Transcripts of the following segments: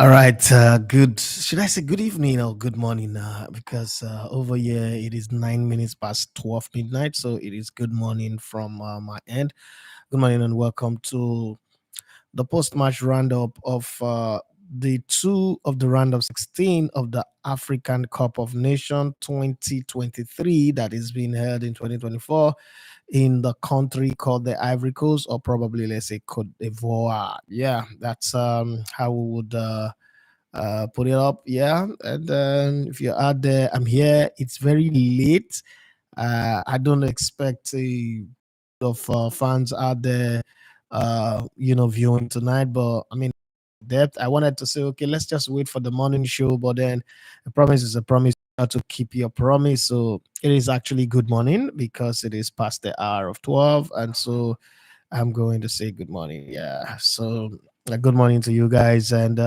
All right, good. Should I say good evening or good morning? Because over here it is 9 minutes past 12 midnight, so it is good morning from my end. Good morning and welcome to the post-match roundup of the two of the round of 16 of the African Cup of Nations 2023 that is being held in 2024 in the country called the Ivory Coast, or probably let's say Cote d'Ivoire. Yeah, that's how we would put it up. Yeah, and then if you're out there, I'm here. It's very late. I don't expect a of fans out there, viewing tonight. But I mean, depth. I wanted to say, okay, let's just wait for the morning show. But then, a promise is a promise. You have to keep your promise. So it is actually good morning because it is past the hour of 12, and so I'm going to say good morning. Yeah. So good morning to you guys and.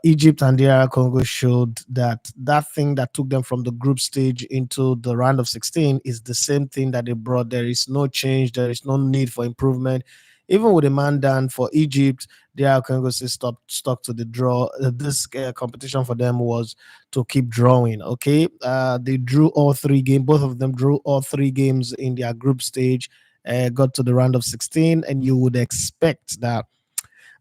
Egypt and DR Congo showed that that thing that took them from the group stage into the round of 16 is the same thing that they brought. There is no change. There is no need for improvement. Even with a man down for Egypt, DR Congo still stuck to the draw. This competition for them was to keep drawing. Okay, they drew all three games. Both of them drew all three games in their group stage. Got to the round of 16, and you would expect that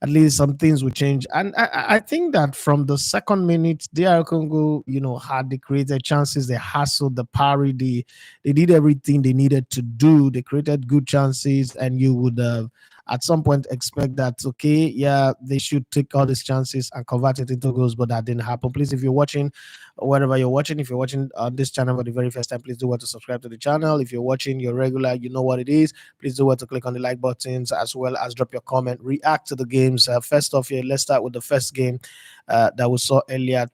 at least some things will change. And I think that from the second minute, DR Congo, had the created chances, they hustled, the parry, they did everything they needed to do. They created good chances, and you would at some point expect that, okay, yeah, they should take all these chances and convert it into goals, but that didn't happen. Please, if you're watching, wherever you're watching, if you're watching on this channel for the very first time, please do what to subscribe to the channel. If you're watching your regular, you know what it is. Please do what to click on the like buttons as well as drop your comment, react to the games. First off, here, let's start with the first game that we saw earlier.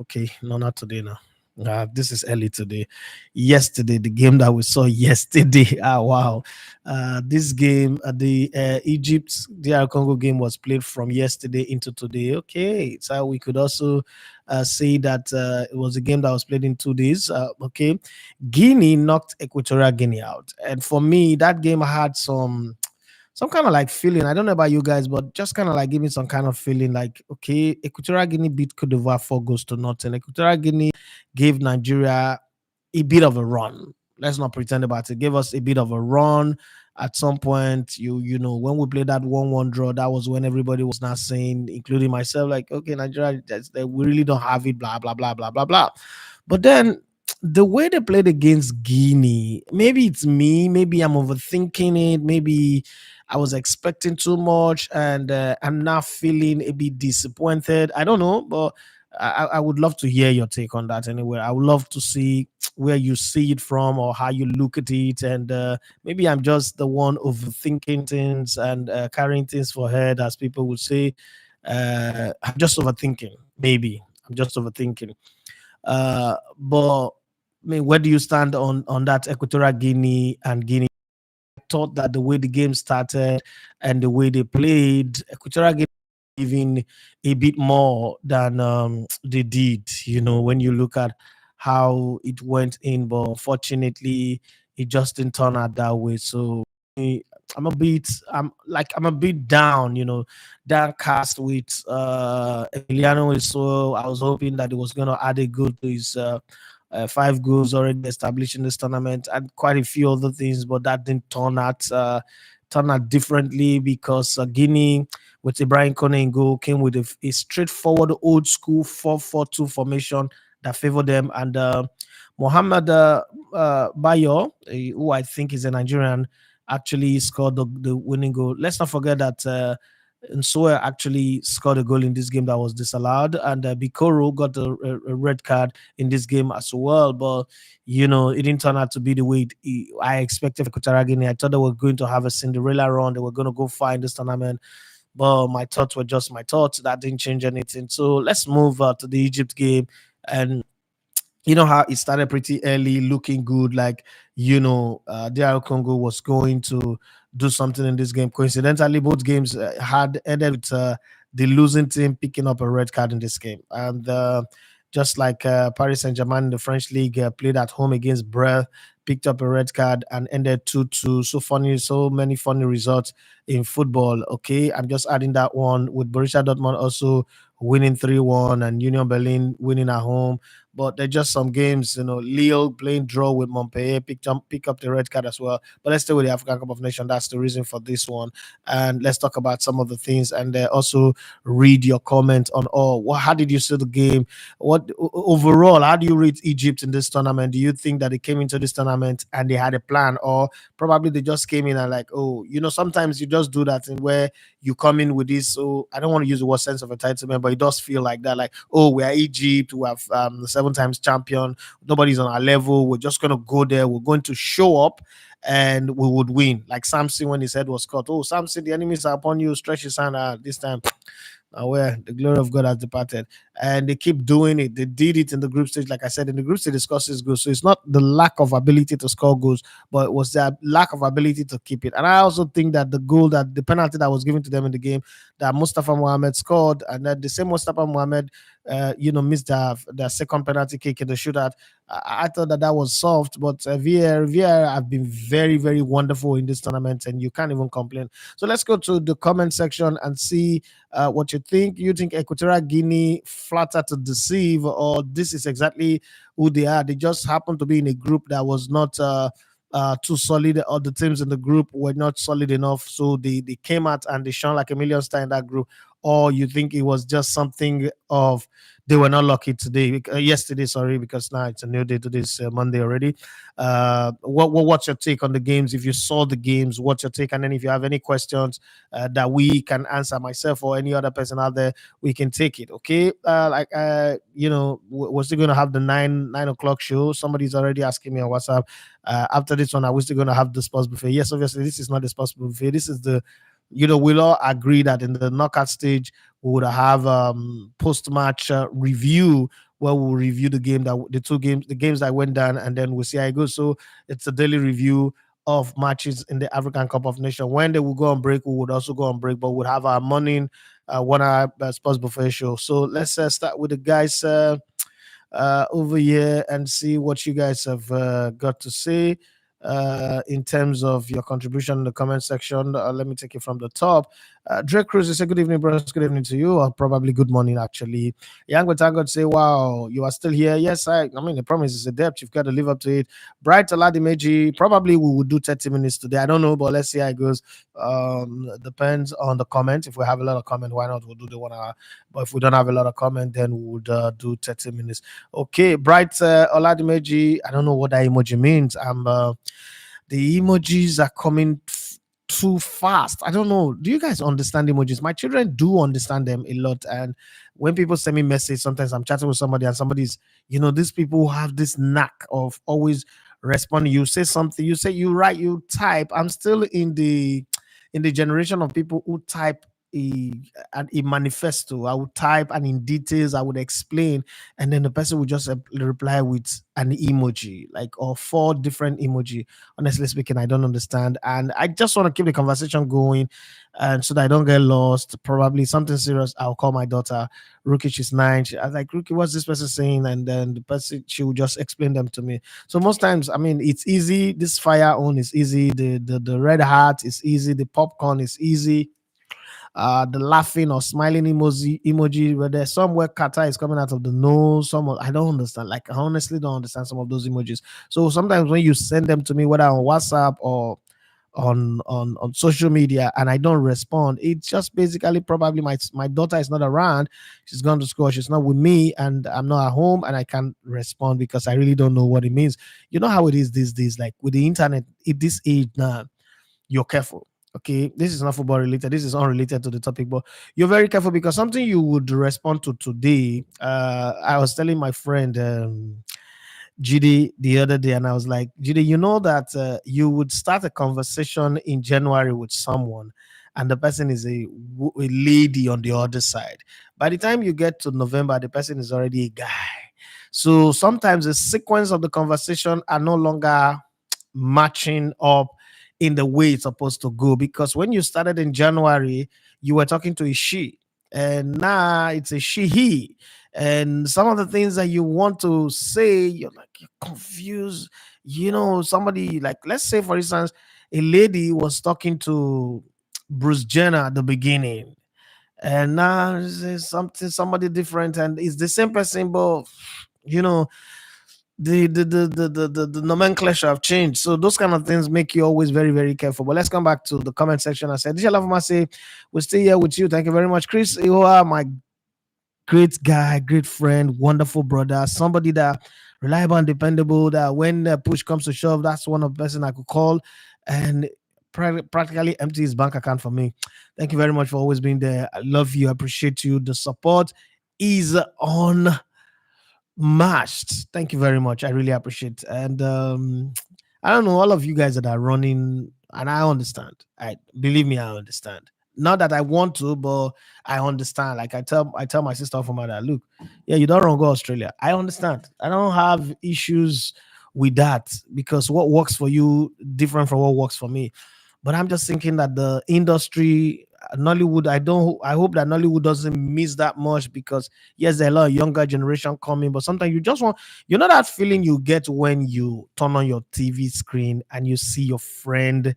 Okay, no, not today now. This is early today. Yesterday, the game that we saw yesterday. Ah, wow. This game, the Egypt DR Congo game, was played from yesterday into today. Okay, so we could also say that it was a game that was played in 2 days. Okay, Guinea knocked Equatorial Guinea out, and for me, that game had some kind of like feeling. I don't know about you guys, but just kind of like giving some kind of feeling like, okay, Equatorial Guinea beat Cote d'Ivoire 4 goals to nothing. Equatorial Guinea gave Nigeria a bit of a run. Let's not pretend about it. Give us a bit of a run. At some point, when we played that 1-1 draw, that was when everybody was not saying, including myself, like, okay, Nigeria, we really don't have it, blah, blah, blah, blah, blah, blah. But then the way they played against Guinea, maybe it's me, maybe I'm overthinking it, maybe I was expecting too much, and I'm now feeling a bit disappointed. I don't know, but I would love to hear your take on that anyway. I would love to see where you see it from or how you look at it. And maybe I'm just the one overthinking things and carrying things for head, as people would say. I'm just overthinking. Maybe I'm just overthinking. But I mean, where do you stand on that Equatorial Guinea and Guinea? Thought that the way the game started and the way they played, Equatorial Guinea even a bit more than they did. When you look at how it went in, but unfortunately, it just didn't turn out that way. So eh, I'm a bit down, downcast with Emiliano. So I was hoping that he was going to add a goal to his 5 goals already established in this tournament and quite a few other things, but that didn't turn out differently because Guinea with Ibrahim Kone in goal came with a straightforward old school 4-4-2 formation that favored them, and Mohamed Bayo, who I think is a Nigerian, actually scored the winning goal. Let's not forget that Nsoe actually scored a goal in this game that was disallowed, and Bikoro got a red card in this game as well. But it didn't turn out to be the way I expected for Equatorial Guinea. I thought they were going to have a Cinderella run. They were going to go far in this tournament. But my thoughts were just my thoughts. That didn't change anything. So let's move to the Egypt game. And you know how it started pretty early, looking good. Like, DR Congo was going to do something in this game. Coincidentally, both games had ended with the losing team picking up a red card in this game. And just like Paris Saint Germain in the French league played at home against Brest, picked up a red card and ended 2-2. So funny, so many funny results in football. Okay, I'm just adding that one with Borussia Dortmund also winning 3-1 and Union Berlin winning at home. But there's just some games, Lille playing draw with Montpellier, pick up the red card as well. But let's stay with the African Cup of Nations. That's the reason for this one. And let's talk about some of the things and also read your comment on how did you see the game? What overall, how do you rate Egypt in this tournament? Do you think that they came into this tournament and they had a plan, or probably they just came in and like, sometimes you just do that thing where you come in with this. So I don't want to use the word sense of entitlement, but it does feel like that. Like, oh, we are Egypt, we have the 7 times champion. Nobody's on our level. We're just gonna go there. We're going to show up and we would win. Like Samson when his head was cut. Oh, Samson, the enemies are upon you. Stretch his hand out this time. Where the glory of God has departed. And they keep doing it. They did it in the group stage. Like I said, in the group stage, they score 6 goals. So it's not the lack of ability to score goals, but it was the lack of ability to keep it. And I also think that the penalty that was given to them in the game, that Mustafa Mohamed scored, and that the same Mustafa Mohamed, missed their second penalty kick in the shootout. I thought that was soft, but Vieira have been very, very wonderful in this tournament, and you can't even complain. So let's go to the comment section and see what you think. You think Equatorial Guinea flatter to deceive, or this is exactly who they are? They just happen to be in a group that was not too solid, or the teams in the group were not solid enough. So they came out and they shone like a million star in that group. Or you think it was just something of they were not lucky today, yesterday, sorry, because now it's a new day. Today is Monday already. What's your take on the games? If you saw the games, what's your take? And then if you have any questions that we can answer, myself or any other person out there, we can take it. Okay, we're still gonna have the nine o'clock show. Somebody's already asking me on WhatsApp. After this one, are we still gonna have the sports buffet? Yes, obviously, this is not the sports buffet. This is the we'll all agree that in the knockout stage, we would have post-match review where we'll review the games that went down, and then we'll see how it goes. So it's a daily review of matches in the African Cup of Nations. When they will go on break, we would also go on break, but we'll have our morning 1 hour sports buffet show. So let's start with the guys over here and see what you guys have got to say in terms of your contribution in the comment section. Let me take it from the top. Drake Cruz is a good evening, brothers. Good evening to you, or probably good morning, actually. Young Tango say, wow, you are still here. Yes, I mean, the promise is a depth. You've got to live up to it. Bright Oladimeji, probably we will do 30 minutes today. I don't know, but let's see how it goes. Depends on the comment. If we have a lot of comment, why not? We'll do the 1 hour. But if we don't have a lot of comment, then we would do 30 minutes. Okay, Bright Oladimeji, I don't know what that emoji means. The emojis are coming too fast. I don't know. Do you guys understand emojis? My children do understand them a lot. And when people send me message, sometimes I'm chatting with somebody and somebody's, these people have this knack of always responding. You say something, you write, you type. I'm still in the generation of people who type a manifesto. I would type, and in details I would explain, and then the person would just reply with an emoji, like, or 4 different emoji. Honestly speaking, I don't understand, and I just want to keep the conversation going, and so that I don't get lost. Probably something serious. I'll call my daughter. Rookie, she's 9. I was like, Rookie, what's this person saying? And then the person, she would just explain them to me. So most times, I mean, it's easy. This fire on is easy. The red heart is easy. The popcorn is easy. The laughing or smiling emoji, where there's somewhere kata is coming out of the nose. I don't understand. Like, I honestly don't understand some of those emojis. So sometimes when you send them to me, whether on WhatsApp or on social media, and I don't respond, it's just basically probably my daughter is not around. She's gone to school. She's not with me, and I'm not at home, and I can't respond because I really don't know what it means. You know how it is these days, like with the internet at this age now, you're careful. Okay, this is not football related. This is unrelated to the topic, but you're very careful because something you would respond to today. I was telling my friend GD the other day, and I was like, GD, you know that you would start a conversation in January with someone, and the person is a lady on the other side. By the time you get to November, the person is already a guy. So sometimes the sequence of the conversation are no longer matching up in the way it's supposed to go, because when you started in January, you were talking to a she, and now it's a she he. And some of the things that you want to say, you're confused. Somebody, like, let's say for instance, a lady was talking to Bruce Jenner at the beginning, and now it's somebody different, and it's the same person, but you know the nomenclature have changed. So those kind of things make you always very, very careful. But let's come back to the comment section. I said, Disha say, we're still here with you. Thank you very much. Chris, you are my great guy, great friend, wonderful brother, somebody that reliable and dependable, that when the push comes to shove, that's one of the person I could call, and practically empty his bank account for me. Thank you very much for always being there. I love you. I appreciate you. The support is on mashed. Thank you very much. I really appreciate. And I don't know, all of you guys that are running, and I understand. I believe me, I understand. Not that I want to, but I understand. Like I tell my sister from that, look, yeah, you don't want to go Australia. I understand. I don't have issues with that, because what works for you different from what works for me. But I'm just thinking that the industry, Nollywood, I hope that Nollywood doesn't miss that much, because yes, there are a lot of younger generation coming, but sometimes you just want, that feeling you get when you turn on your TV screen and you see your friend,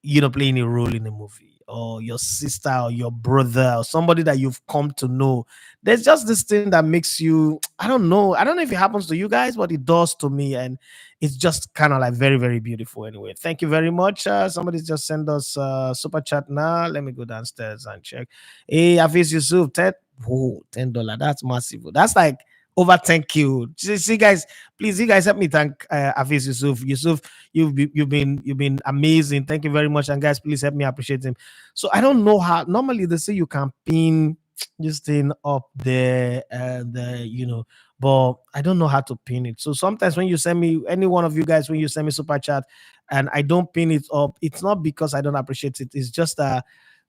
playing a role in a movie, or your sister or your brother or somebody that you've come to know. There's just this thing that makes you, I don't know if it happens to you guys, but it does to me. And it's just kind of like very, very beautiful. Anyway, thank you very much. Somebody just sent us super chat now. Let me go downstairs and check. Hey, Hafiz Yusuf, $10. That's massive. That's like over 10Q. See, guys, please, you guys help me thank Hafiz Yusuf. Yusuf, you've been amazing. Thank you very much. And guys, please help me appreciate him. So I don't know how, normally they say you can pin this thing up there, and but I don't know how to pin it. So sometimes when you send me, any one of you guys, when you send me super chat and I don't pin it up, it's not because I don't appreciate it. It's just that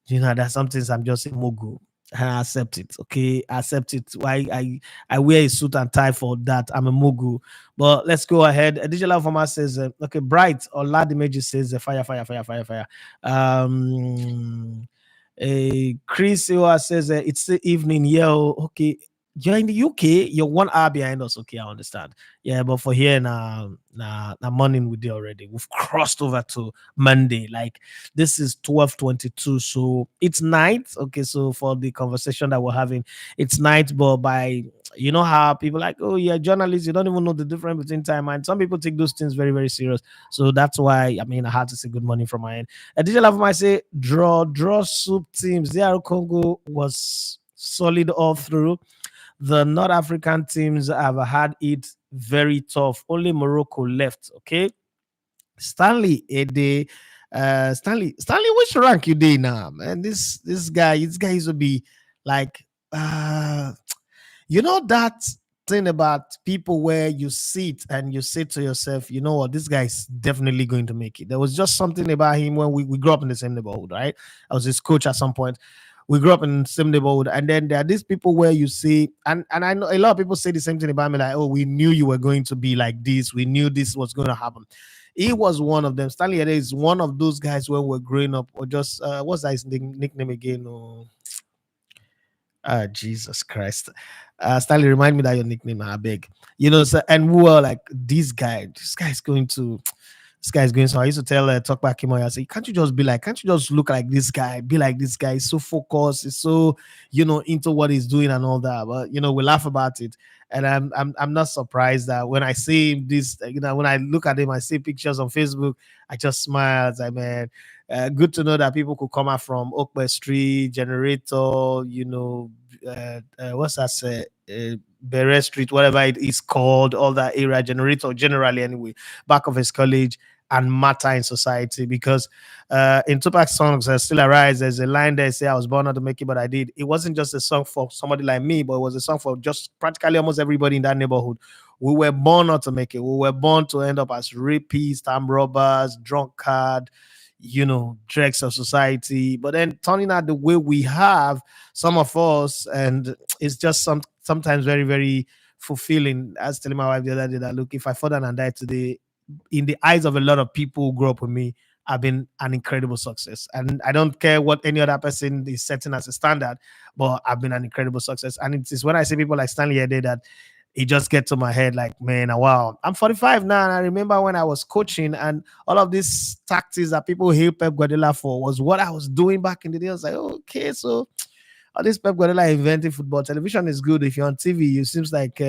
there's some things I'm just a mugu. And I accept it. Okay, I accept it. Why I wear a suit and tie for that. I'm a mugu. But let's go ahead. A digital format says, okay, bright or loud image says, fire, fire, fire, fire, fire. Chris Iwa says, it's the evening. Yo, okay. You're in the UK, you're 1 hour behind us. Okay, I understand. Yeah, but for here now, now morning we did already. We've crossed over to Monday. Like, this is 12:22, so it's night. Okay, so for the conversation that we're having, it's night, but by, how people like, oh yeah, journalists, you don't even know the difference between time, and some people take those things very, very serious. So that's why, I had to say good morning from my end. DJ Love might say, draw soup teams. DR Congo was solid all through. The North African teams have had it very tough. Only Morocco left. Okay. Stanley, a day. Stanley, which rank you day now, man? This guy used to be like, that thing about people where you sit and you say to yourself, you know what, this guy is definitely going to make it. There was just something about him when we grew up in the same neighborhood, right? I was his coach at some point. We grew up in the same neighborhood, and then there are these people where you see, and I know a lot of people say the same thing about me, like, oh, we knew you were going to be like this, we knew this was going to happen. He was one of them. Stanley Ede is one of those guys when we're growing up, or just what's that his nickname again? Oh, Jesus Christ. Stanley, remind me that your nickname, I beg. So, and we were like, this guy is going to, this guy is going. So I used to tell talk back him. I say, can't you just look like this guy, be like this guy? He's so focused, he's so into what he's doing and all that. But we laugh about it, and I'm not surprised that when I see him, this, when I look at him, I see pictures on Facebook, I just smile. It's like, man, good to know that people could come out from Oakwood Street, Generator, what's that say? Beret Street, whatever it is called, all that area, Generator, generally anyway, back of his college, and matter in society. Because in Tupac's songs, Still Arise, there's a line there say, I was born not to make it, but I did. It wasn't just a song for somebody like me, but it was a song for just practically almost everybody in that neighborhood. We were born not to make it. We were born to end up as rapists, armed robbers, drunkard, dregs of society. But then turning out the way we have, some of us, and it's just sometimes very, very fulfilling. I was telling my wife the other day that, look, if I fall down and die today, in the eyes of a lot of people who grew up with me, have been an incredible success. And I don't care what any other person is setting as a standard, but I've been an incredible success. And it is when I see people like Stanley Ede that it just gets to my head like, man, wow, I'm 45 now. And I remember when I was coaching and all of these tactics that people hail Pep Guardiola for was what I was doing back in the day. I was like, okay, so all this Pep Guardiola inventing football. Television is good. If you're on TV, it seems like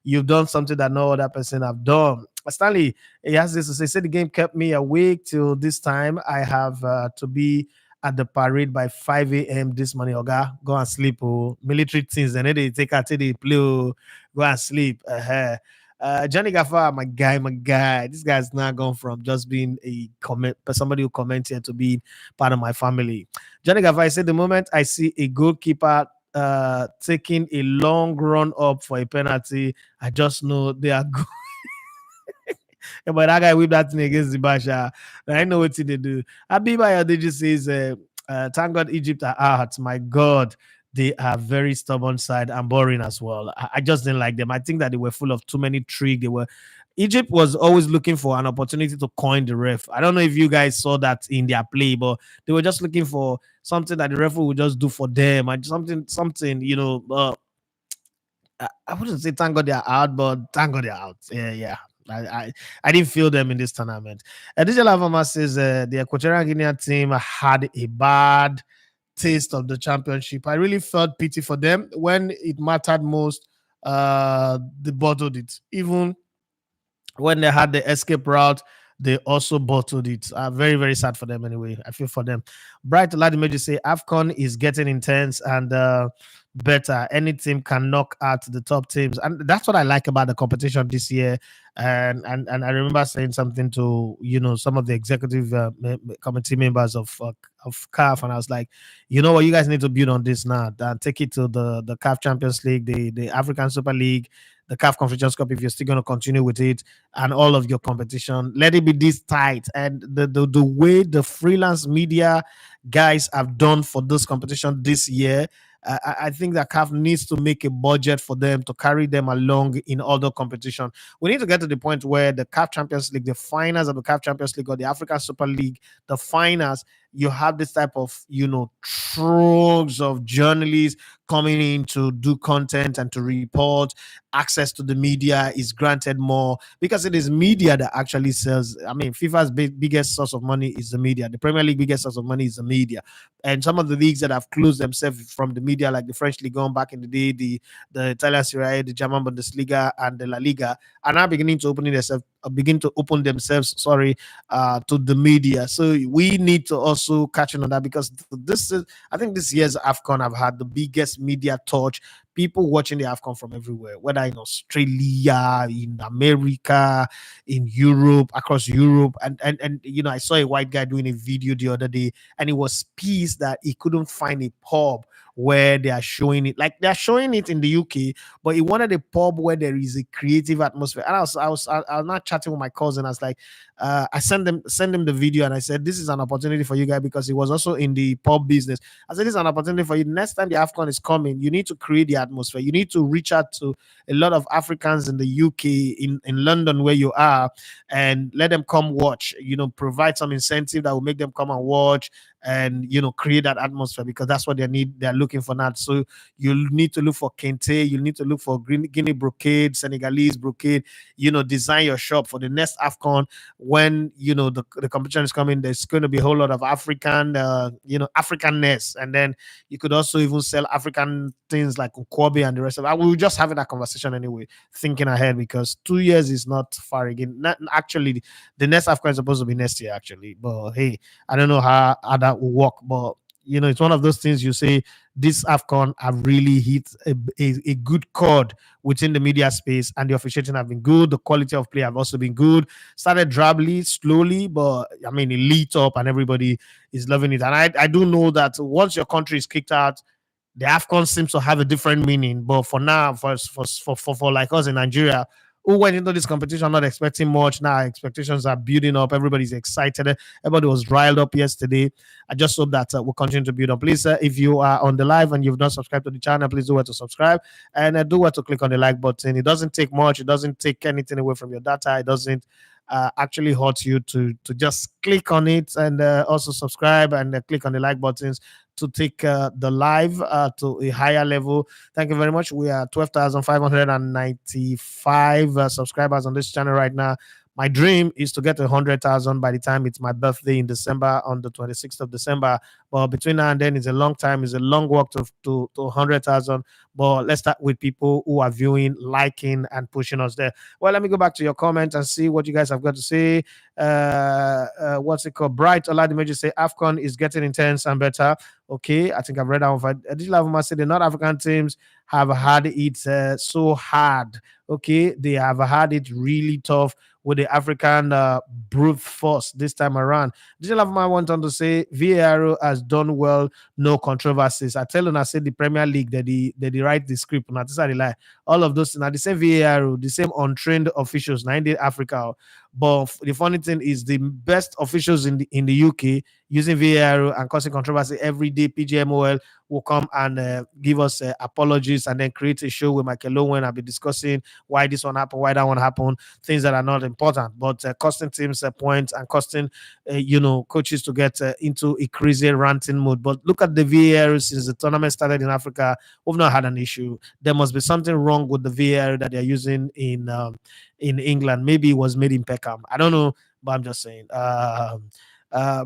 you've done something that no other person have done. Stanley, he has this to say, the game kept me awake till this time. I have to be at the parade by 5 a.m. this morning. Oga, go and sleep. Oh, military things. Then they take out the play. Oh, go and sleep. Johnny Gaffa, my guy, my guy. This guy's now gone from just being a comment, somebody who commented to be part of my family. Johnny Gaffa, I said the moment I see a goalkeeper taking a long run up for a penalty, I just know they are good. Yeah, but that guy whipped that thing against the Basha. I know what they do. Abiba Yadeji says, thank God Egypt are out. My God, they are very stubborn side and boring as well. I just didn't like them. I think that they were full of too many tricks. Egypt was always looking for an opportunity to coin the ref. I don't know if you guys saw that in their play, but they were just looking for something that the ref would just do for them and something, I wouldn't say thank God they're out, but thank God they're out. Yeah. I didn't feel them in this tournament. DJ Lavama says the Equatorial Guinea team had a bad taste of the championship. I really felt pity for them when it mattered most. They bottled it. Even when they had the escape route, they also bottled it. Very, very sad for them anyway. I feel for them. Bright Ladimeji say Afcon is getting intense and better. Any team can knock out the top teams. And that's what I like about the competition this year. And I remember saying something to, some of the executive committee members of CAF, and I was like, you know what, you guys need to build on this now and take it to the CAF Champions League, the African Super League, the CAF Confederations Cup, if you're still going to continue with it, and all of your competition. Let it be this tight. And the way the freelance media guys have done for this competition this year, I think that CAF needs to make a budget for them to carry them along in other competition. We need to get to the point where the CAF Champions League, the finals of the CAF Champions League or the African Super League, the finals, you have this type of, troves of journalists coming in to do content and to report. Access to the media is granted more because it is media that actually sells. I mean, FIFA's biggest source of money is the media. The Premier League biggest source of money is the media. And some of the leagues that have closed themselves from the media, like the French League on back in the day, the Italian Serie A, the German Bundesliga, and the La Liga, are now beginning to open themselves, to the media. So we need to also catch on that because I think this year's Afcon have had the biggest media touch. People watching the Afcon from everywhere, whether in Australia, in America, in Europe, across Europe. And I saw a white guy doing a video the other day, and it was pissed that he couldn't find a pub where they are showing it. Like, they're showing it in the UK, but he wanted a pub where there is a creative atmosphere. And I was not chatting with my cousin. I was like, I sent him the video, and I said, this is an opportunity for you guys, because he was also in the pub business. I said, this is an opportunity for you. Next time the Afcon is coming, you need to create the atmosphere. You need to reach out to a lot of Africans in the UK, in London where you are, and let them come watch. Provide some incentive that will make them come and watch, and create that atmosphere, because that's what they're looking for now. So you need to look for kente, you need to look for Guinea brocade, Senegalese brocade, design your shop for the next Afcon. When the competition is coming, there's going to be a whole lot of African Africanness, and then you could also even sell African things like Nkwobi and the rest of it. We were just having that conversation anyway, thinking ahead, because 2 years is not far again. Actually, the next Afcon is supposed to be next year, actually. But hey, I don't know how that will work. But it's one of those things you say, this Afcon have really hit a good chord within the media space, and the officiating have been good. The quality of play have also been good. Started drably, slowly, but I mean, it lit up and everybody is loving it. And I do know that once your country is kicked out, the Afcon seems to have a different meaning. But for now, for like us in Nigeria, who went into this competition not expecting much, now expectations are building up. Everybody's excited. Everybody was riled up yesterday. I just hope that we'll continue to build up. Please, if you are on the live and you've not subscribed to the channel, please do well to subscribe, and do well to click on the like button. It doesn't take much. It doesn't take anything away from your data. It doesn't actually hurt you to just click on it and also subscribe and click on the like buttons to take the live to a higher level. Thank you very much. We are 12,595 subscribers on this channel right now. My dream is to get 100,000 by the time it's my birthday in December, on the 26th of December. But between now and then, it's a long time. It's a long walk to 100,000. But let's start with people who are viewing, liking, and pushing us there. Well, let me go back to your comments and see what you guys have got to say. What's it called? Bright Oladimeji say Afcon is getting intense and better. Okay, I think I've read that one. Digital Avuma say the North African teams have had it so hard. Okay, they have had it really tough with the African brute force this time around. Digital Avuma went on to say VAR has done well, no controversies. I tell you, I said the Premier League that they write the script. Not to lie, all of those now the same VAR, the same untrained officials. Now in Africa, but the funny thing is the best officials in the UK using VAR and causing controversy every day. PGMOL will come and give us apologies and then create a show with Michael Owen. I'll be discussing why this one happened, why that one happened, things that are not important, but costing teams points and costing, coaches to get into a crazy ranting mood. But look at the VAR since the tournament started in Africa. We've not had an issue. There must be something wrong with the VAR that they're using in England. Maybe it was made in Peckham. I don't know, but I'm just saying.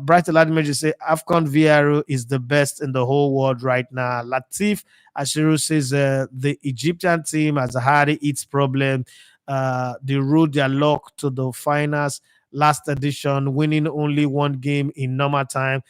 Bright Ladimeji say Afcon VAR is the best in the whole world right now. Latif Ashiru says the Egyptian team has had its problem. They rode their luck to the finals last edition, winning only one game in normal time,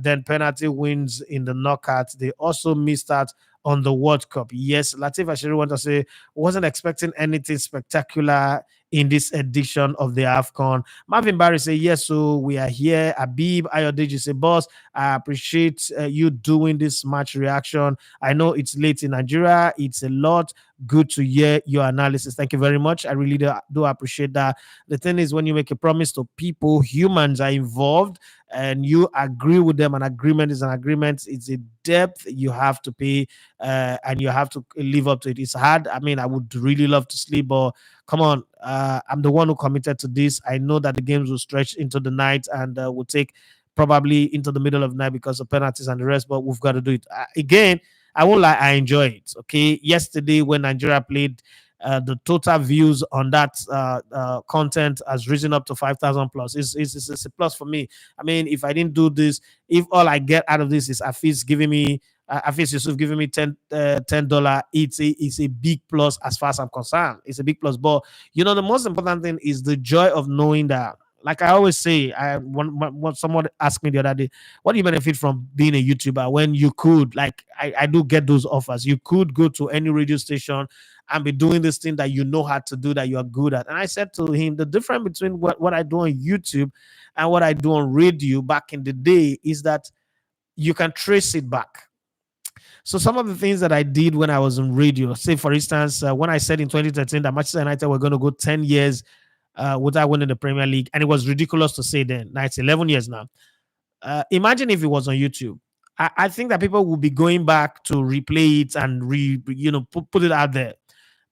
then penalty wins in the knockout. They also missed out on the World Cup. Yes, Latif Ashiru want to say wasn't expecting anything spectacular in this edition of the AFCON. Marvin Barry say, yes, so we are here. Abib Ayodeji say, boss, I appreciate you doing this match reaction. I know it's late in Nigeria. It's a lot. Good to hear your analysis. Thank you very much. I really do appreciate that. The thing is, when you make a promise to people, humans are involved, and you agree with them. An agreement is an agreement. It's a depth you have to pay, and you have to live up to it. It's hard. I mean, I would really love to sleep, but come on. I'm the one who committed to this. I know that the games will stretch into the night and will take probably into the middle of the night because of penalties and the rest, but we've got to do it. Again, I won't lie, I enjoy it. Okay. Yesterday, when Nigeria played, the total views on that content has risen up to 5,000 plus. It's a plus for me. I mean, if I didn't do this, if all I get out of this is Afis giving me, Afis Yusuf giving me $10, it's a big plus as far as I'm concerned. It's a big plus. But, the most important thing is the joy of knowing that, like I always say, when someone asked me the other day, what do you benefit from being a YouTuber when you could, like, I do get those offers. You could go to any radio station and be doing this thing that you know how to do, that you are good at. And I said to him, the difference between what I do on YouTube and what I do on radio back in the day is that you can trace it back. So some of the things that I did when I was on radio, say for instance, when I said in 2013 that Manchester United were going to go 10 years without winning the Premier League, and it was ridiculous to say then. Now it's 11 years now. Imagine if it was on YouTube. I think that people will be going back to replay it and put it out there.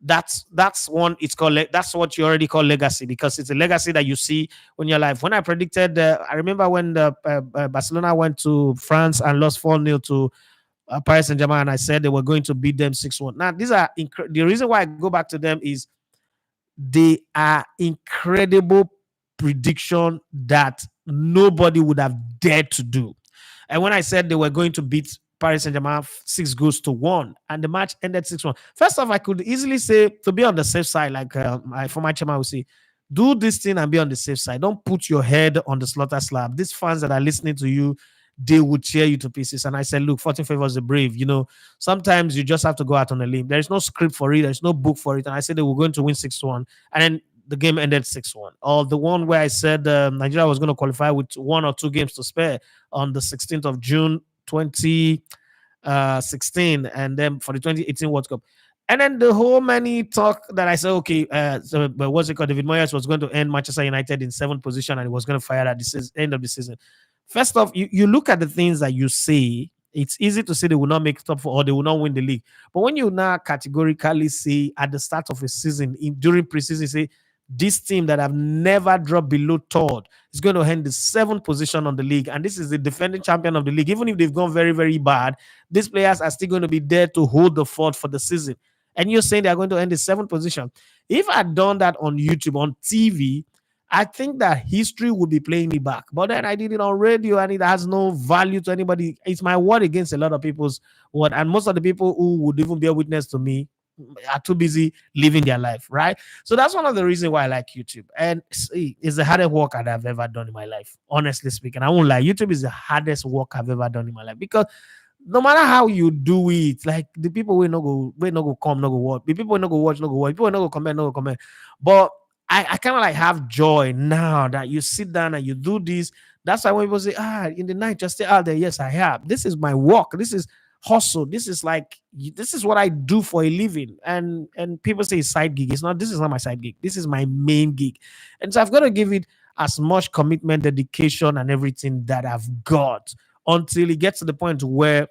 That's one. It's called that's what you already call legacy, because it's a legacy that you see when you're alive. When I predicted, I remember when Barcelona went to France and lost 4-0 to Paris Saint-Germain, and I said they were going to beat them 6-1. Now these are the reason why I go back to them is they are incredible prediction that nobody would have dared to do. And when I said they were going to beat Paris Saint-Germain 6-1, and the match ended 6-1. First off, I could easily say, to be on the safe side, like my former chairman would say, do this thing and be on the safe side. Don't put your head on the slaughter slab. These fans that are listening to you, they would cheer you to pieces. And I said, look, 14 favors the brave. Sometimes you just have to go out on a limb. There's no script for it. There's no book for it. And I said they were going to win 6-1. And then the game ended 6-1. Or the one where I said Nigeria was going to qualify with 1 or 2 games to spare on the 16th of June, 2016. And then for the 2018 World Cup. And then the whole many talk that I said, okay, but what's it called? David Moyes was going to end Manchester United in 7th position and he was going to fire at the end of the season. First off, you look at the things that you say. It's easy to say they will not make top 4 or they will not win the league. But when you now categorically say at the start of a season, during preseason, say this team that have never dropped below third is going to end the seventh position on the league. And this is the defending champion of the league. Even if they've gone very, very bad, these players are still going to be there to hold the fort for the season. And you're saying they're going to end the seventh position. If I'd done that on YouTube, on TV, I think that history would be playing me back. But then I did it on radio and it has no value to anybody. It's my word against a lot of people's word. And most of the people who would even bear witness to me are too busy living their life, right? So that's one of the reasons why I like YouTube. And see, it's the hardest work I've ever done in my life. Honestly speaking, I won't lie. YouTube is the hardest work I've ever done in my life because no matter how you do it, like the people will not go, come, no go watch. The people will not go watch, no go watch. People will not go comment, no go comment. But I kind of like have joy now that you sit down and you do this. That's why when people say, in the night, just stay out there. Yes, I have. This is my work. This is hustle. This is like this is what I do for a living. And people say side gig. It's not. This is not my side gig. This is my main gig. And so I've got to give it as much commitment, dedication, and everything that I've got until it gets to the point where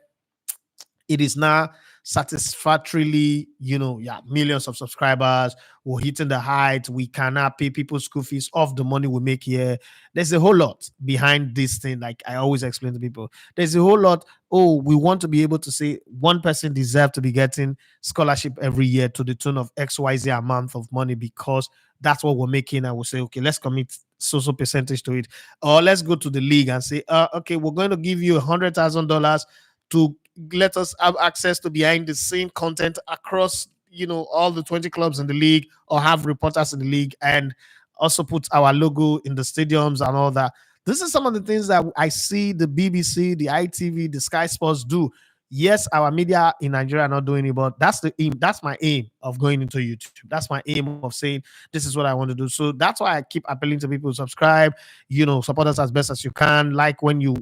it is now satisfactorily, millions of subscribers, we're hitting the height, we cannot pay people's school fees off the money we make here. There's a whole lot behind this thing, like I always explain to people. There's a whole lot. We want to be able to say one person deserves to be getting scholarship every year to the tune of XYZ amount of money because that's what we're making. And we'll say, okay, let's commit so percentage to it. Or let's go to the league and say, okay, we're going to give you $100,000 to let us have access to behind the scene content across all the 20 clubs in the league, or have reporters in the league, and also put our logo in the stadiums and all that. This is some of the things that I see the BBC, the ITV, the Sky Sports do. Yes, our media in Nigeria are not doing it, but that's the aim. That's my aim of going into YouTube. That's my aim of saying this is what I want to do. So that's why I keep appealing to people to subscribe. Support us as best as you can. Like when you're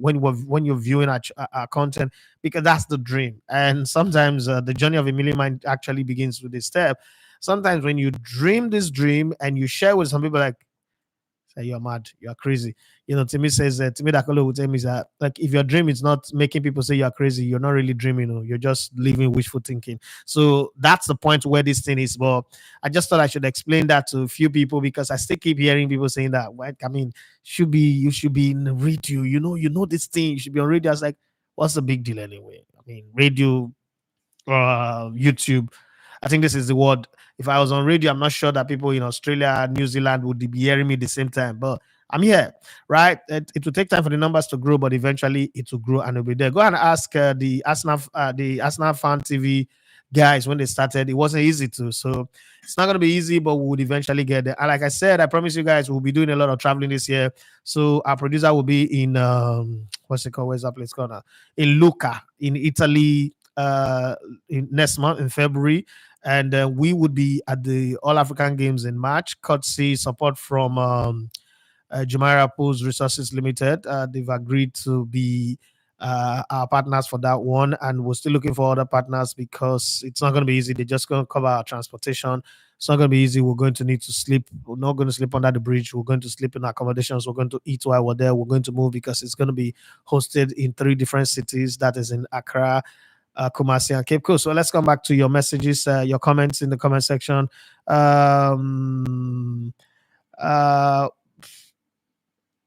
viewing our content, because that's the dream. And sometimes the journey of a million mind actually begins with this step. Sometimes when you dream this dream and you share with some people, like, say you're mad, you're crazy. Timmy says, Timmy Dakolo will tell me that, like, if your dream is not making people say you're crazy, you're not really dreaming, you're just living wishful thinking. So that's the point where this thing is. But I just thought I should explain that to a few people because I still keep hearing people saying that, you should be in the radio, this thing, you should be on radio. I was like, what's the big deal anyway? I mean, radio, YouTube. I think this is the word. If I was on radio, I'm not sure that people in Australia, New Zealand would be hearing me at the same time. But I'm here, right? It will take time for the numbers to grow, but eventually it will grow and it'll be there. Go and ask the Arsenal Fan TV guys when they started. It wasn't easy to, so it's not going to be easy, but we would eventually get there. And like I said, I promise you guys, we'll be doing a lot of traveling this year. So our producer will be in what's it called? Where's that place called? In Lucca, in Italy, in next month in February. And we would be at the All African Games in March, courtesy support from Jumeirah Pools Resources Limited. They've agreed to be our partners for that one, and we're still looking for other partners because it's not going to be easy. They're just going to cover our transportation. It's not going to be easy. We're going to need to sleep. We're not going to sleep under the bridge. We're going to sleep in accommodations. We're going to eat while we're there. We're going to move because it's going to be hosted in 3 different cities. That is in Accra, Kumasi, and Cape Coast. So let's come back to your messages, your comments in the comment section.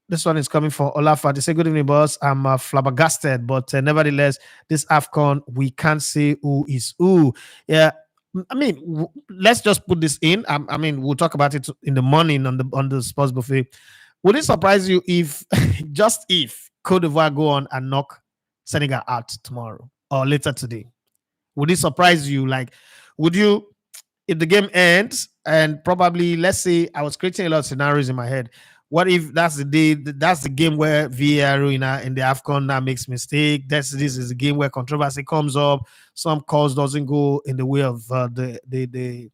This one is coming from Olafa. They say, good evening, boss. I'm flabbergasted, but nevertheless, this Afcon, we can't say who is who. Yeah, I mean, let's just put this in. I mean, we'll talk about it in the morning on the sports buffet. Would it surprise you if, just if, Cote d'Ivoire go on and knock Senegal out tomorrow or later today? Would it surprise you? Like, would you, if the game ends and probably, let's say, I was creating a lot of scenarios in my head. What if that's the day, that's the game where VAR in the Afcon now makes mistake? This is the game where controversy comes up. Some calls doesn't go in the way of the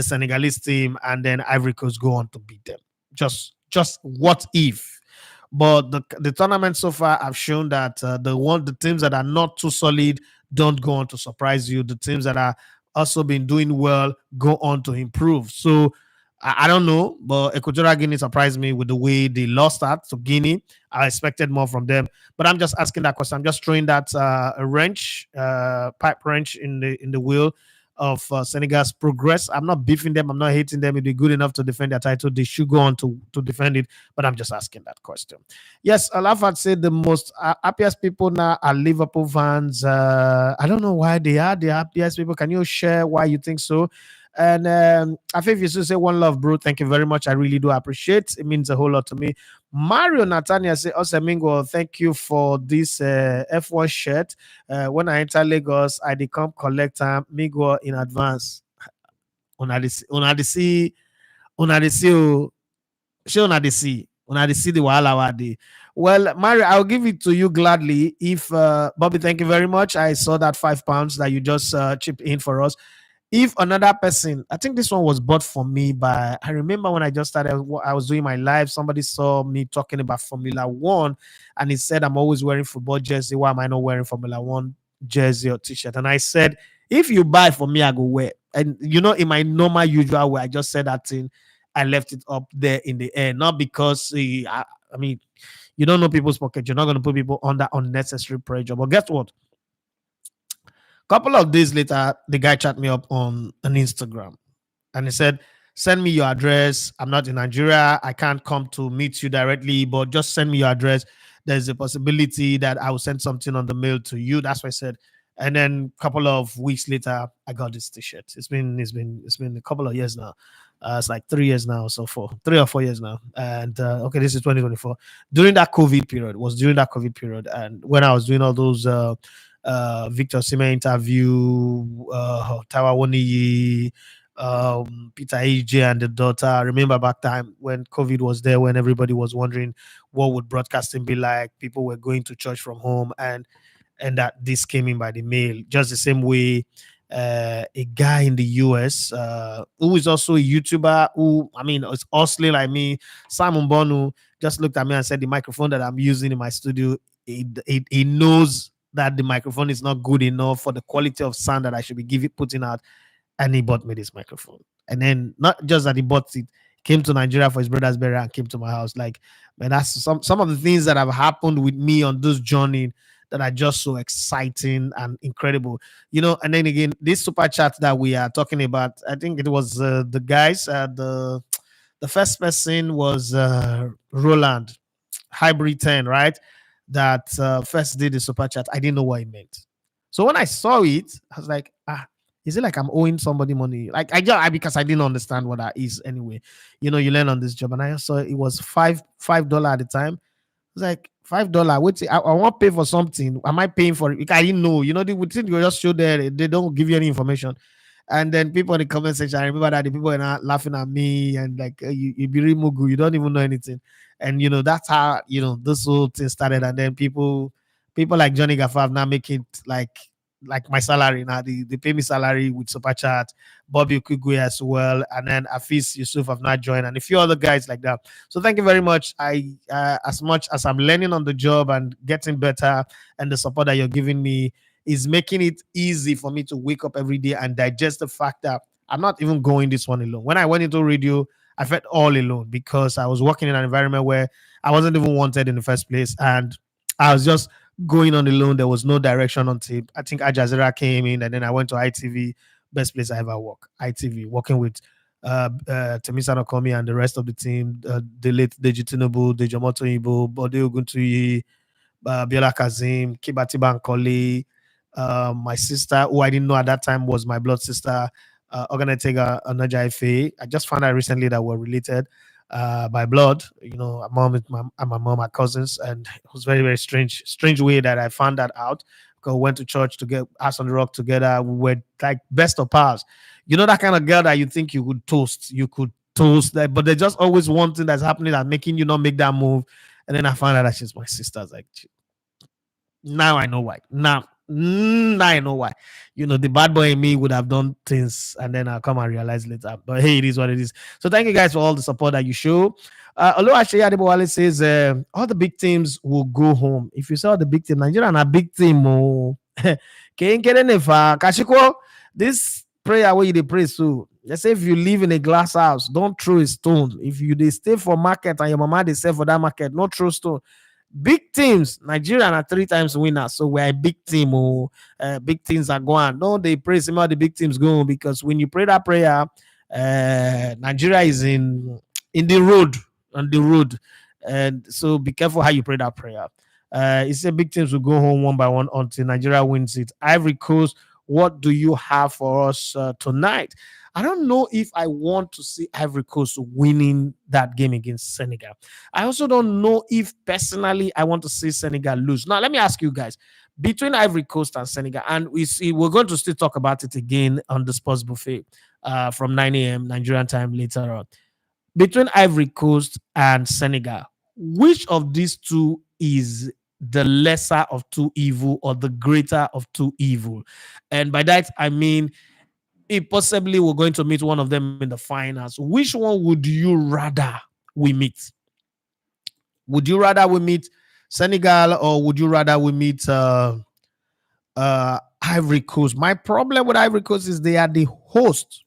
Senegalese team, and then Ivory Coast go on to beat them. Just what if? But the tournament so far have shown that the teams that are not too solid don't go on to surprise you. The teams that are also been doing well go on to improve. So I don't know, but Equatorial Guinea surprised me with the way they lost that to Guinea. I expected more from them, but I'm just asking that question. I'm just throwing that pipe wrench in the wheel of Senegal's progress. I'm not beefing them. I'm not hating them. If they're good enough to defend their title, they should go on to defend it. But I'm just asking that question. Yes, Alafat said the most happiest people now are Liverpool fans. I don't know why they are the happiest people. Can you share why you think so? And I think you should say one love, bro. Thank you very much. I really do appreciate. It means a whole lot to me. Mario Natania say, Osemingo, thank you for this F1 shirt. When I enter Lagos, I become collector Migo in advance. Una the see, una the see, show una the see the wahala wa dey. Well, Mario, I'll give it to you gladly. If Bobby, thank you very much. I saw that £5 that you just chipped in for us. If another person, I think this one was bought for me by, I remember when I just started, I was doing my live, somebody saw me talking about Formula One and he said, I'm always wearing football jersey. Why am I not wearing Formula One jersey or t-shirt? And I said, if you buy for me, I go wear. And in my normal usual way, I just said that thing. I left it up there in the air, not because, I mean, you don't know people's pocket. You're not going to put people under unnecessary pressure. But guess what? Couple of days later, the guy chat me up on an Instagram and he said, send me your address. I'm not in Nigeria. I can't come to meet you directly, but just send me your address. There's a possibility that I will send something on the mail to you. That's what I said. And then a couple of weeks later, I got this t-shirt. It's been a couple of years now. It's like 3 years now, so for 3 or 4 years now. And okay, this is 2024. During that COVID period, and when I was doing all those Victor Sima interview, Tawa Woniyi, Peter AJ and the daughter. I remember back time when COVID was there, when everybody was wondering what would broadcasting be like. People were going to church from home, and that this came in by the mail. Just the same way, a guy in the US who is also a YouTuber, who I mean, it's hustling like me, Simon Bonu, just looked at me and said, the microphone that I'm using in my studio, he knows that the microphone is not good enough for the quality of sound that I should be putting out, and he bought me this microphone. And then not just that he bought it, came to Nigeria for his brother's burial and came to my house. Like, man, that's some of the things that have happened with me on this journey that are just so exciting and incredible. And then again, this super chat that we are talking about, I think it was the guys, the first person was Roland Hybrid 10, right? That first did the super chat. I didn't know what it meant. So when I saw it, I was like, is it like I'm owing somebody money? Like because I didn't understand what that is anyway. You learn on this job, and I saw it was $5 at the time. It's like $5. Wait, I want to pay for something. Am I paying for it? I didn't know. The thing you just show there, they don't give you any information. And then people in the comment section, I remember that the people are not laughing at me and like, you be Mugu, you don't even know anything. And that's how this whole thing started. And then people like Johnny Gaffaf now make it like my salary now. They pay me salary with super chat. Bobby Kugwe as well, and then Afis Yusuf have not joined, and a few other guys like that. So thank you very much. I as much as I'm learning on the job and getting better, and the support that you're giving me is making it easy for me to wake up every day and digest the fact that I'm not even going this one alone. When I went into radio, I felt all alone because I was working in an environment where I wasn't even wanted in the first place, and I was just going on alone. There was no direction until I think Al Jazeera came in, and then I went to ITV, best place I ever work. ITV, working with Temisa Nokomi and the rest of the team, the late Deji Tinubu, Dejomoto Ibo, Bode Oguntuyi, Biola Kazim, Kibati Bankole, my sister, who I didn't know at that time was my blood sister, Oganetega Anaja Ife. I just found out recently that we're related by blood. My mom and my mom are cousins, and it was very, very strange way that I found that out. Because we went to church to get House on the Rock together. We were like best of pals. That kind of girl that you think you could toast that, but there's just always one thing that's happening that's making you not make that move. And then I found out that she's my sister. Like, now I know why. Now I know why. The bad boy in me would have done things, and then I'll come and realize later. But hey, it is what it is. So thank you guys for all the support that you show. Although Ashley Adebowale says all the big teams will go home. If you saw the big team, Nigeria and a big team, Kashiko, this prayer where you pray so. Let's say if you live in a glass house, don't throw a stone. If they stay for market and your mama they sell for that market, not throw stone. Big teams, Nigeria are 3 times winners, so we're a big team. Oh, big teams are going. No, they praise him how the big teams go because when you pray that prayer, Nigeria is in the road on the road, and so be careful how you pray that prayer. It's a big teams will go home one by one until Nigeria wins it. Ivory Coast, what do you have for us tonight? I don't know if I want to see Ivory Coast winning that game against Senegal. I also don't know if personally I want to see Senegal lose. Now, let me ask you guys between Ivory Coast and Senegal, and we're going to still talk about it again on the Sports Buffet from 9 a.m. Nigerian time later on. Between Ivory Coast and Senegal, which of these two is the lesser of two evil or the greater of two evil? And by that, I mean, if possibly we're going to meet one of them in the finals, which one would you rather we meet? Would you rather we meet Senegal or would you rather we meet Ivory Coast? My problem with Ivory Coast is they are the host.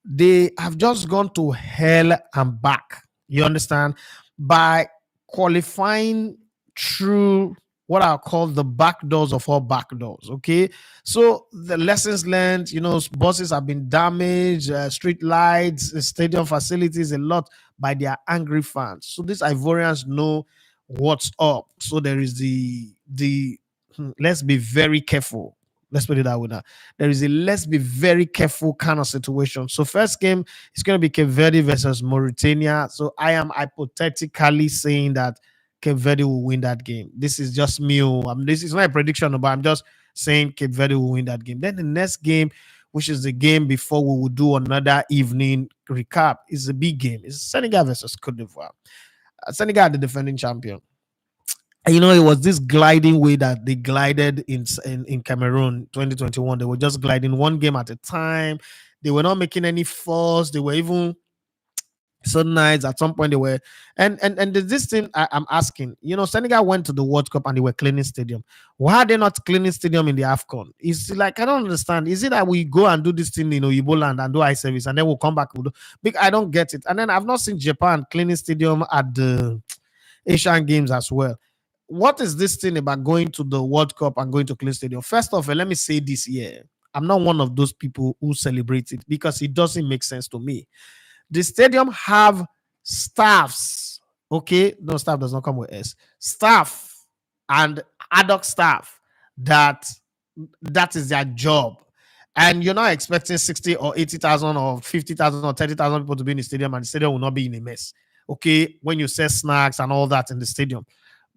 They have just gone to hell and back. You understand? By qualifying through what I call the back doors of all back doors. Okay. So the lessons learned, buses have been damaged, street lights, stadium facilities, a lot by their angry fans. So these Ivorians know what's up. So there is let's be very careful. Let's put it that way now. There is a let's be very careful kind of situation. So first game is going to be Cape Verde versus Mauritania. So I am hypothetically saying that Cape Verde will win that game. This is just me. This is not a prediction, but I'm just saying Cape Verde will win that game. Then the next game, which is the game before we will do another evening recap, is a big game. It's Senegal versus Cote d'Ivoire. Senegal are the defending champion. It was this gliding way that they glided in Cameroon 2021. They were just gliding one game at a time. They were not making any falls. They were even certain nights at some point they were and there's this thing I'm asking. Senegal went to the World Cup and they were cleaning stadium. Why are they not cleaning stadium in the Afcon? It's like I don't understand. Is it that we go and do this thing in Oyibo land and do eye service and then we'll come back? I don't get it. And then I've not seen Japan cleaning stadium at the Asian Games as well. What is this thing about going to the World Cup and going to clean stadium? First off, let me say this here. I'm not one of those people who celebrate it because it doesn't make sense to me. The stadium have staffs. Okay, no, staff does not come with S. Staff and ad hoc staff that is their job. And you're not expecting 60 or 80,000 or 50,000 or 30,000 people to be in the stadium and the stadium will not be in a mess. Okay, when you sell snacks and all that in the stadium.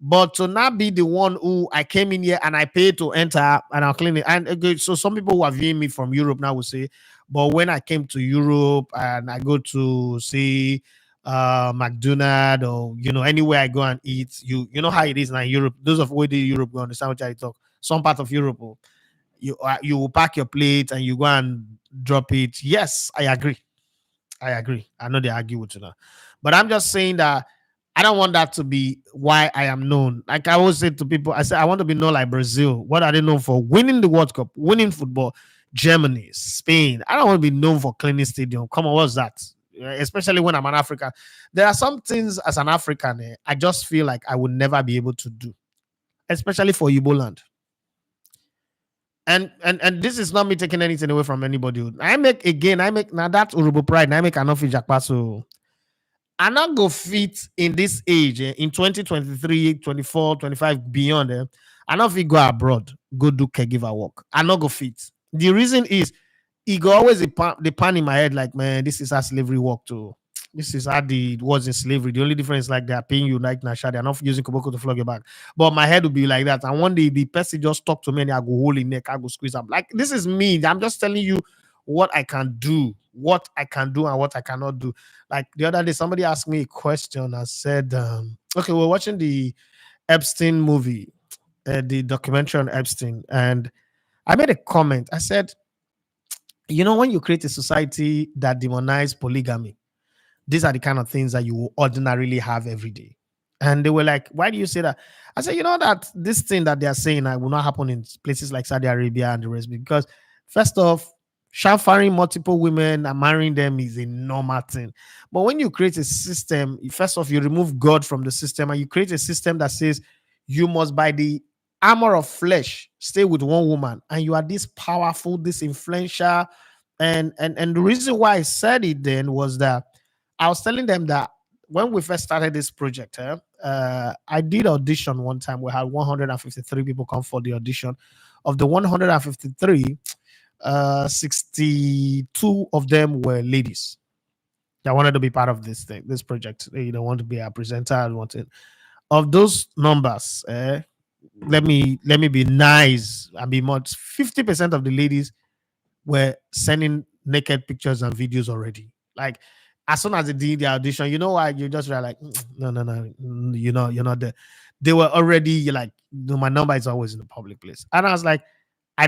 But to not be the one who I came in here and I paid to enter and I'll clean it. And okay, so some people who are viewing me from Europe now will say, but when I came to Europe and I go to say McDonald's or anywhere I go and eat, you know how it is now in Europe. Those of where they Europe will understand what I talk. Some part of Europe, you will pack your plate and you go and drop it. Yes, I agree. I know they argue with you now, but I'm just saying that I don't want that to be why I am known. Like I always say to people, I say I want to be known like Brazil. What are they known for? Winning the World Cup, winning football. Germany, Spain. I don't want to be known for cleaning stadium. Come on, what's that? Especially when I'm an African. There are some things as an African, I just feel like I would never be able to do, especially for Igbo land. And this is not me taking anything away from anybody. I make now that Urubu pride. I make an office jackpasso. I not go fit in this age in 2023, 24, 25 beyond. I not fit go abroad, go do caregiver work. I not go fit. The reason is it go always the pan in my head like, man, this is how slavery work too. This is how it was in slavery. The only difference is like they're paying you like Nasha. They're not using Koboko to flog your back. But my head will be like that. And one day the person just talk to me and I go hold in neck, I go squeeze up. Like this is me. I'm just telling you what I can do, and what I cannot do. Like the other day, somebody asked me a question. I said, okay, we're watching the Epstein movie, the documentary on Epstein, and I made a comment. I said, when you create a society that demonizes polygamy, these are the kind of things that you will ordinarily have every day. And they were like, why do you say that? I said, that this thing that they are saying will not happen in places like Saudi Arabia and the rest. Because first off, Showering multiple women and marrying them is a normal thing. But when you create a system, first off, you remove God from the system and you create a system that says you must, by the armor of flesh, stay with one woman, and you are this powerful, this influential. And the reason why I said it then was that I was telling them that when we first started this project, I did audition one time. We had 153 people come for the audition. Of the 153, 62 of them were ladies that wanted to be part of this thing, this project. They want to be a presenter. I wanted of those numbers. Let me be nice and be much. 50% of the ladies were sending naked pictures and videos already. Like as soon as they did the audition, you know why? You just were like, no, no, no, you're not there. They were already like, no, my number is always in the public place. And I was like, I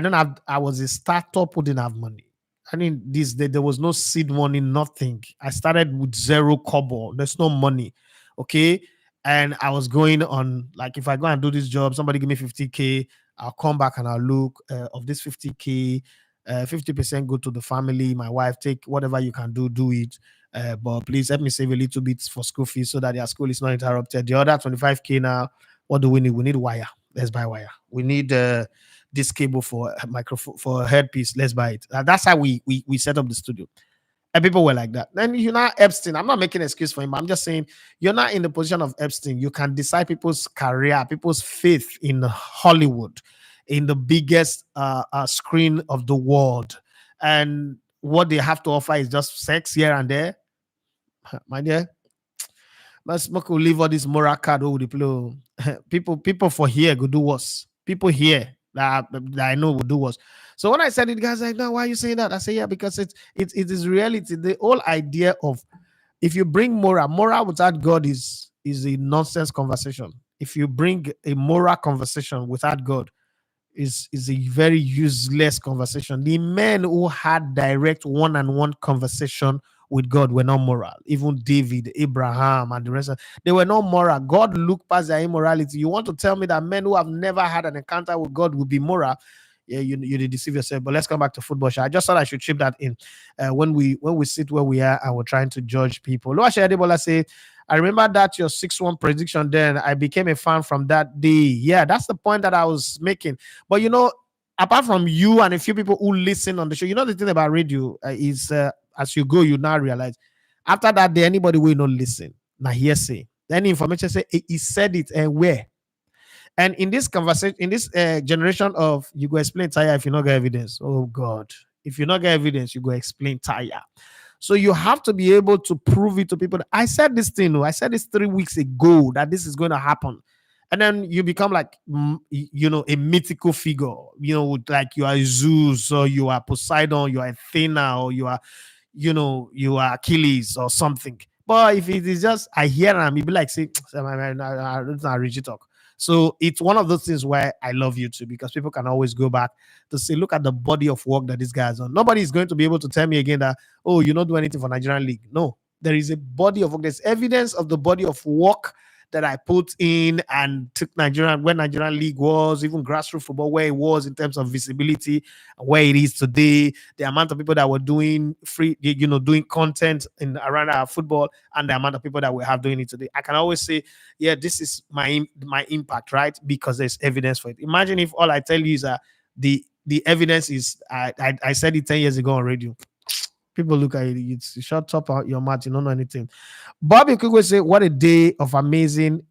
was a startup who didn't have money. I mean, there was no seed money, nothing. I started with zero kobo. There's no money. Okay. And I was going on, like, if I go and do this job, somebody give me 50K, I'll come back and I'll look of this 50K, 50% go to the family, my wife, take whatever you can do it. But please help me save a little bit for school fees so that their school is not interrupted. The other 25K now, what do we need? We need wire. Let's buy wire. We need this cable for a microphone, for a headpiece. Let's buy it. That's how we set up the studio. And people were like that. Then you're not Epstein. I'm not making an excuse for him. I'm just saying you're not in the position of Epstein. You can decide people's career, people's faith in Hollywood, in the biggest screen of the world. And what they have to offer is just sex here and there. My dear, let's smoke will leave all this moral card over the play. People for here go do worse. People here that I know will do worse. So when I said it, guys like, no, why are you saying that? I say, yeah, because it is reality. The whole idea of if you bring moral without God is a nonsense conversation. If you bring a moral conversation without God, is a very useless conversation. The men who had direct one-on-one conversation with God were not moral. Even David, Abraham, and the rest they were not moral. God looked past their immorality. You want to tell me that men who have never had an encounter with God will be moral? Yeah, you did deceive yourself. But let's come back to football. I just thought I should chip that in when we sit where we are and we're trying to judge people. Loa Adebola say, I remember that your 6-1 prediction. Then I became a fan from that day. Yeah, that's the point that I was making. But apart from you and a few people who listen on the show, the thing about radio is as you go, you now realize after that day, anybody will not listen. Now hearsay. Any information say he said it and where. And in this conversation, in this generation of you go explain tire if you not get evidence. Oh God, if you not get evidence, you go explain tire. So you have to be able to prove it to people. I said this thing. I said this 3 weeks ago that this is going to happen. And then you become like, a mythical figure, like you are Zeus or you are Poseidon, you are Athena, or you are, you are Achilles or something. But if it is just, I hear him, he'd be like, say, I don't reach talk. So it's one of those things where I love YouTube because people can always go back to say, look at the body of work that this guy has done. Nobody is going to be able to tell me again that, oh, you don't do anything for Nigerian League. No, there is a body of work. There's evidence of the body of work that I put in and took Nigerian, where Nigerian League was, even grassroots football, where it was in terms of visibility, where it is today, the amount of people that were doing doing content in around our football, and the amount of people that we have doing it today. I can always say, yeah, this is my impact, right? Because there's evidence for it. Imagine if all I tell you is that the evidence is I said it 10 years ago on radio. People look at it, it's shut up out your mouth, you don't know anything. Bobby Kugwe say, what a day of amazing,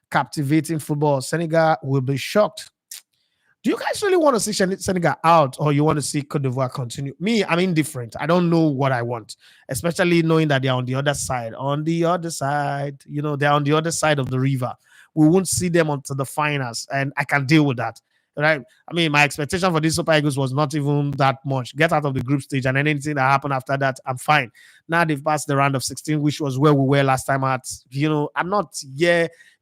captivating football. Senegal will be shocked. Do you guys really want to see Senegal out, or you want to see Cote d'Ivoire continue? Me, I'm indifferent. I don't know what I want, especially knowing that they're on the other side. On the other side, they're on the other side of the river. We won't see them until the finals, and I can deal with that. Right? I mean, my expectation for these Super Eagles was not even that much. Get out of the group stage, and anything that happened after that, I'm fine. Now they've passed the round of 16, which was where we were last time at. I'm not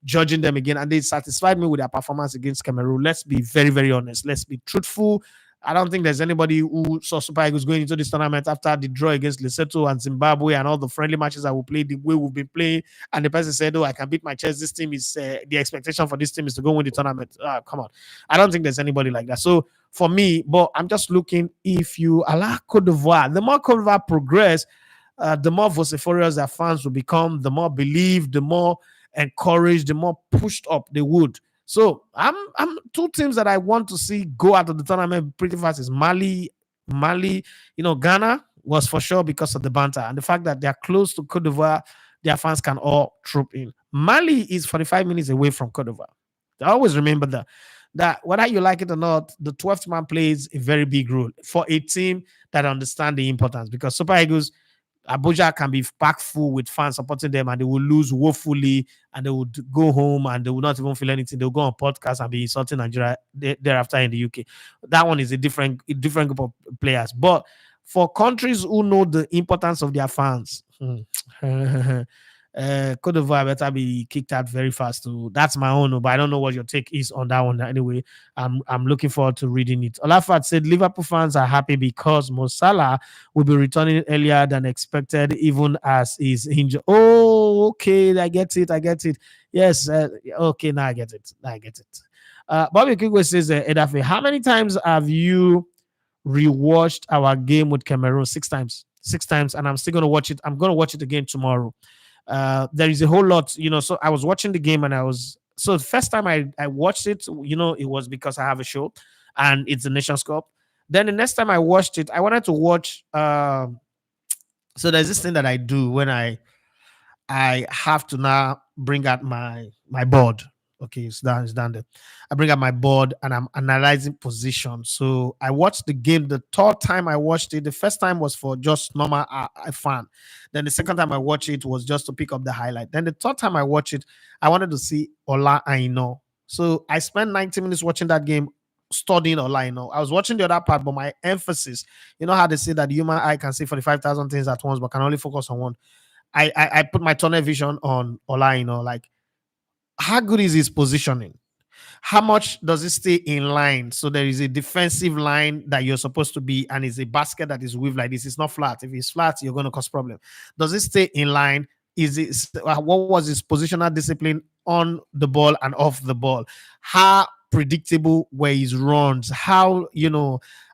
judging them again, and they satisfied me with their performance against Cameroon. Let's be very, very honest. Let's be truthful. I don't think there's anybody who saw Super Eagles going into this tournament after the draw against Lesotho and Zimbabwe and all the friendly matches that we played, the way we've been playing, and the person said, "Oh, I can beat my chest. This team is the expectation for this team is to go win the tournament." Come on, I don't think there's anybody like that. So for me, but I'm just looking if you allow Cote d'Ivoire, the more Cote d'Ivoire progress, the more vociferous their fans will become, the more believed, the more encouraged, the more pushed up they would. So I'm two teams that I want to see go out of the tournament pretty fast is Mali, Ghana was for sure because of the banter and the fact that they're close to Cote d'Ivoire, their fans can all troop in. Mali is 45 minutes away from Cote d'Ivoire. I always remember that whether you like it or not, the 12th man plays a very big role for a team that understand the importance because Super Eagles Abuja can be packed full with fans supporting them and they will lose woefully and they would go home and they will not even feel anything. They'll go on podcast and be insulting Nigeria thereafter in the UK. That one is a different group of players. But for countries who know the importance of their fans, Cote d'Ivoire better be kicked out very fast too. That's my own, but I don't know what your take is on that one. Anyway, I'm looking forward to reading it. Olafat said Liverpool fans are happy because Mo Salah will be returning earlier than expected, even as he's injured. Oh, okay, I get it. Yes, okay, now I get it. Bobby Kigwe says, Edafe, how many times have you rewatched our game with Cameroon? 6 times. 6 times, and I'm still gonna watch it. I'm gonna watch it again tomorrow. There is a whole lot, so I was watching the game and the first time I watched it, it was because I have a show and it's the Nations Cup. Then the next time I watched it, I wanted to watch. So there's this thing that I do when I have to now bring out my board. Okay, it's done there. I bring out my board and I'm analyzing position. So I watched the game the third time I watched it. The first time was for just normal fan. Then the second time I watched it was just to pick up the highlight. Then the third time I watched it, I wanted to see Ola Aino. So I spent 90 minutes watching that game studying Ola Aino. I was watching the other part, but my emphasis, how they say that the human eye can see 45,000 things at once, but can only focus on one. I put my tunnel vision on Ola, like how good is his positioning? How much does it stay in line? So there is a defensive line that you're supposed to be, and it's a basket that is weaved like this. It's not flat. If it's flat, you're going to cause problem. Does it stay in line? What was his positional discipline on the ball and off the ball? How predictable were his runs? How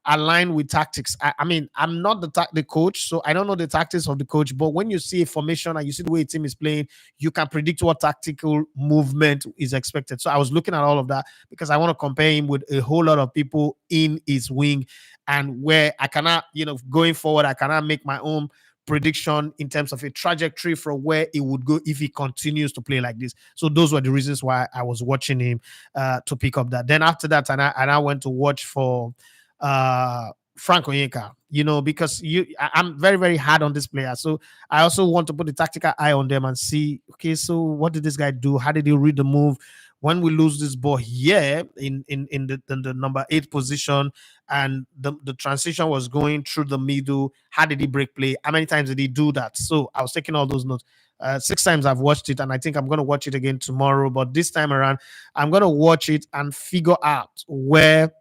aligned with tactics? I mean, I'm not the coach, so I don't know the tactics of the coach. But when you see a formation and you see the way a team is playing, you can predict what tactical movement is expected. So I was looking at all of that because I want to compare him with a whole lot of people in his wing, and where I cannot, going forward, I cannot make my own prediction in terms of a trajectory from where he would go if he continues to play like this. So those were the reasons why I was watching him to pick up that. Then after that, and I went to watch for Frank Onyeka, because I'm very, very hard on this player. So I also want to put a tactical eye on them and see, okay, so what did this guy do? How did he read the move? When we lose this ball here in the number 8 position, and the transition was going through the middle, how did he break play? How many times did he do that? So I was taking all those notes. 6 times I've watched it, and I think I'm going to watch it again tomorrow. But this time around, I'm going to watch it and figure out where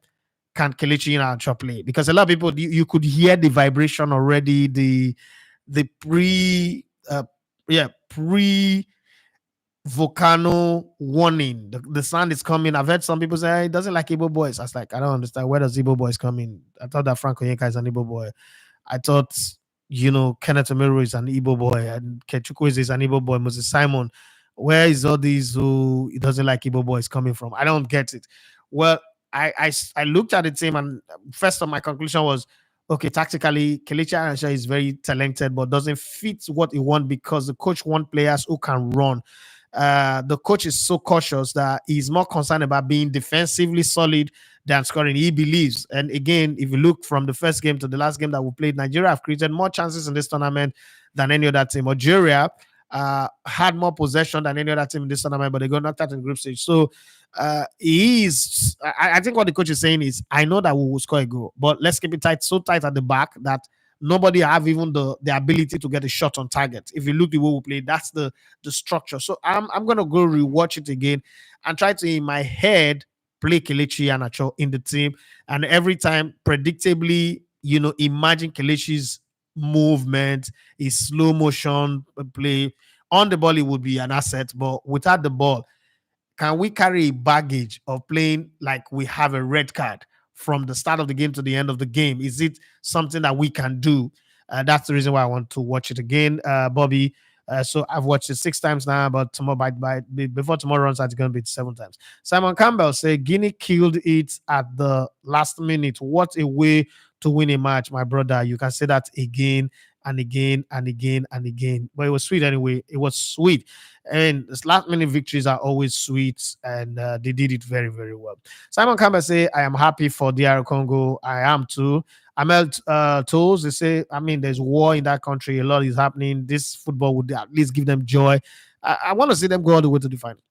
can Kelechi Iheanacho play, because a lot of people, you could hear the vibration already, the pre volcano warning. The sound is coming. I've heard some people say, "Hey, it doesn't like Igbo boys." I was like, I don't understand. Where does Igbo boys come in? I thought that Frank Onyeka is an Igbo boy. I thought, Kenneth Omeru is an Igbo boy, and Kechukwu is an Igbo boy. Moses Simon, where is all these who it doesn't like Igbo boys coming from? I don't get it. Well, I looked at the team, and first of my conclusion was, okay, tactically, Kelechi Iheanacho is very talented, but doesn't fit what he wants because the coach wants players who can run. The coach is so cautious that he's more concerned about being defensively solid than scoring. He believes, and again, if you look from the first game to the last game that we played, Nigeria have created more chances in this tournament than any other team. Algeria had more possession than any other team in this tournament, but they got knocked out in the group stage. So I think what the coach is saying is, I know that we will score a goal, but let's keep it tight, so tight at the back that nobody have even the ability to get a shot on target. If you look the way we play, that's the structure. So I'm gonna go rewatch it again and try to, in my head, play Kelechi Iheanacho in the team, and every time, predictably, imagine Kelechi's movement, his slow motion play. On the ball, it would be an asset, but without the ball, can we carry a baggage of playing like we have a red card from the start of the game to the end of the game? Is it something that we can do? That's the reason why I want to watch it again, Bobby. So I've watched it 6 times now, but tomorrow before tomorrow runs out, it's going to be 7 times. Simon Campbell said Guinea killed it at the last minute. What a way to win a match, my brother. You can say that again and again and again and again. But it was sweet anyway. It was sweet. And this last minute victories are always sweet, and they did it very, very well. Simon Campbell say, I am happy for DR Congo. I am too. Amel Tools, they say, I mean, there's war in that country. A lot is happening. This football would at least give them joy. I want to see them go all the way to the final.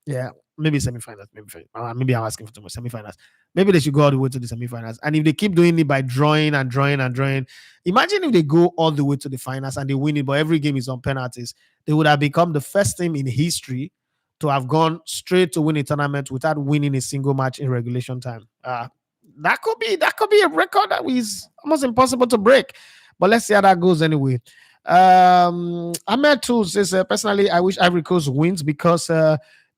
Yeah, maybe semifinals. Maybe I'm asking for too much. Semifinals. Maybe they should go all the way to the semifinals. And if they keep doing it by drawing and drawing and drawing, imagine if they go all the way to the finals and they win it, but every game is on penalties. They would have become the first team in history to have gone straight to win a tournament without winning a single match in regulation time. That could be a record that is almost impossible to break. But let's see how that goes anyway. Ahmed too says, personally, I wish Ivory Coast wins because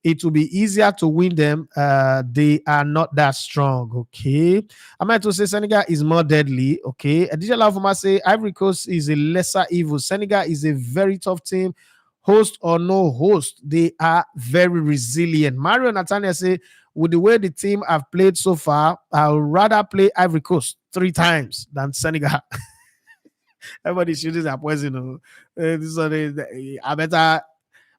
it will be easier to win them. They are not that strong. Okay. Ahmed too says Senegal is more deadly. Okay. DJ Lavuma say Ivory Coast is a lesser evil. Senegal is a very tough team. Host or no host, they are very resilient. Mario Natania say, with the way the team have played so far, I would rather play Ivory Coast 3 times than Senegal. Everybody shooting their poison. This one, I better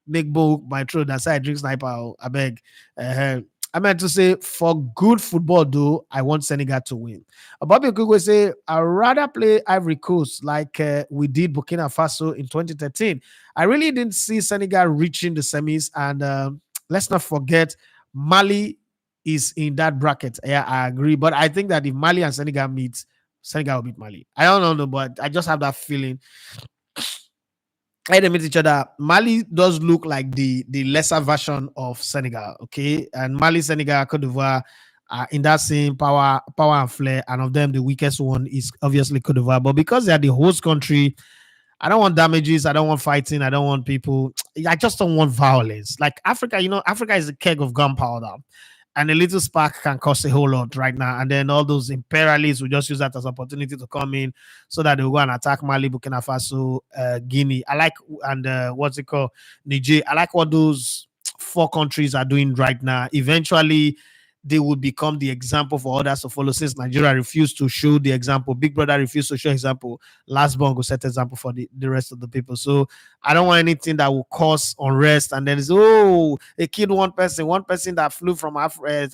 make bowl my throat. That's why I drink sniper. I beg. I meant to say, for good football, though, I want Senegal to win. Bobby Okugo say, I'd rather play Ivory Coast like we did Burkina Faso in 2013. I really didn't see Senegal reaching the semis. And let's not forget, Mali is in that bracket. Yeah, I agree. But I think that if Mali and Senegal meet, Senegal will beat Mali. I don't know, but I just have that feeling. They meet each other. Mali does look like the lesser version of Senegal, okay? And Mali, Senegal, Cote d'Ivoire are in that same power and flair. And of them, the weakest one is obviously Cote d'Ivoire. But because they are the host country, I don't want damages. I don't want fighting. I don't want people. I just don't want violence. Like Africa, Africa is a keg of gunpowder. And a little spark can cost a whole lot right now. And then all those imperialists will just use that as an opportunity to come in so that they'll go and attack Mali, Burkina Faso, Guinea. I like, and what's it called? Niger. I like what those 4 countries are doing right now. Eventually, they will become the example for others to follow. Since Nigeria refused to show the example, Big Brother refused to show example, Last Bond will set example for the rest of the people. So I don't want anything that will cause unrest. And then it's, they killed one person that flew from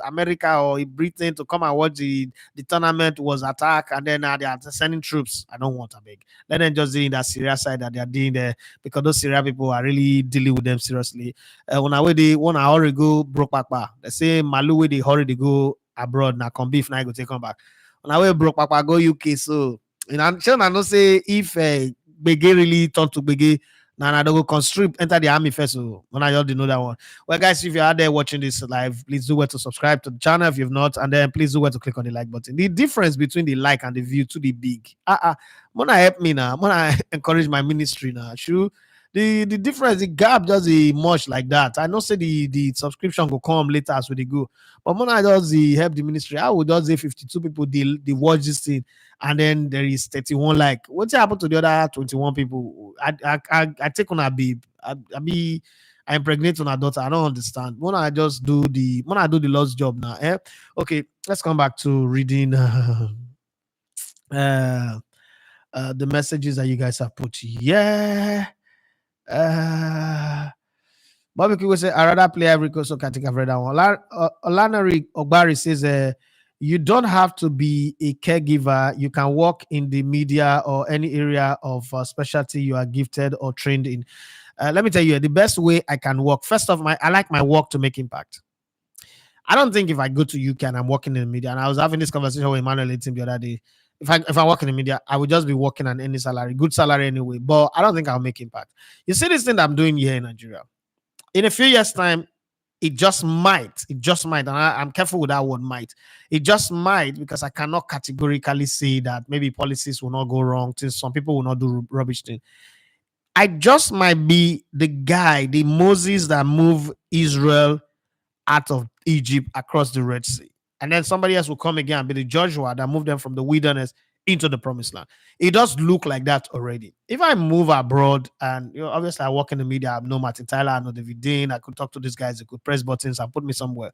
America or Britain to come and watch the tournament was attacked, and then they are sending troops. I don't want a big. Let them just do in that Syria side that they are doing there, because those Syria people are really dealing with them seriously. When I already go broke back, they say Malu where they hurry to go abroad now, come beef now go take come back. When I will broke papa go UK, so I'm sure I know say if Bege really turn to Bege, now I don't go constrict enter the army first. So when I already know that one. Well, guys, if you're out there watching this live, please do well to subscribe to the channel if you've not, and then please do well to click on the like button. The difference between the like and the view to the big. Wanna help me now? Wanna encourage my ministry now? True. The difference, the gap just much like that. I know say the subscription will come later as we go. But when I does help the ministry, I would just say 52 people they watch this thing, and then there is 31 like. What's happened to the other 21 people? I take on a babe. I impregnate on a daughter. I don't understand. When I do the Lord's job now. Okay, let's come back to reading the messages that you guys have put. Yeah. Bobby Kigo say, I rather play every course, so can take that one. Olanari Ogbari says, you don't have to be a caregiver. You can work in the media or any area of specialty you are gifted or trained in. Let me tell you, the best way I can work. First off, I like my work to make impact. I don't think if I go to UK and I'm working in the media, and I was having this conversation with Emmanuel and Tim the other day, if I work in the media, I would just be working on any salary, good salary anyway. But I don't think I'll make impact. You see this thing that I'm doing here in Nigeria. In a few years' time, It just might. It just might. And I'm careful with that word might. It just might, because I cannot categorically say that maybe policies will not go wrong. Since some people will not do rubbish thing. I just might be the guy, the Moses that moved Israel out of Egypt across the Red Sea. And then somebody else will come again and be the Joshua that moved them from the wilderness into the promised land. It does look like that already. If I move abroad, and obviously I work in the media, I know Martin Tyler, I know David Dean, I could talk to these guys, they could press buttons and put me somewhere.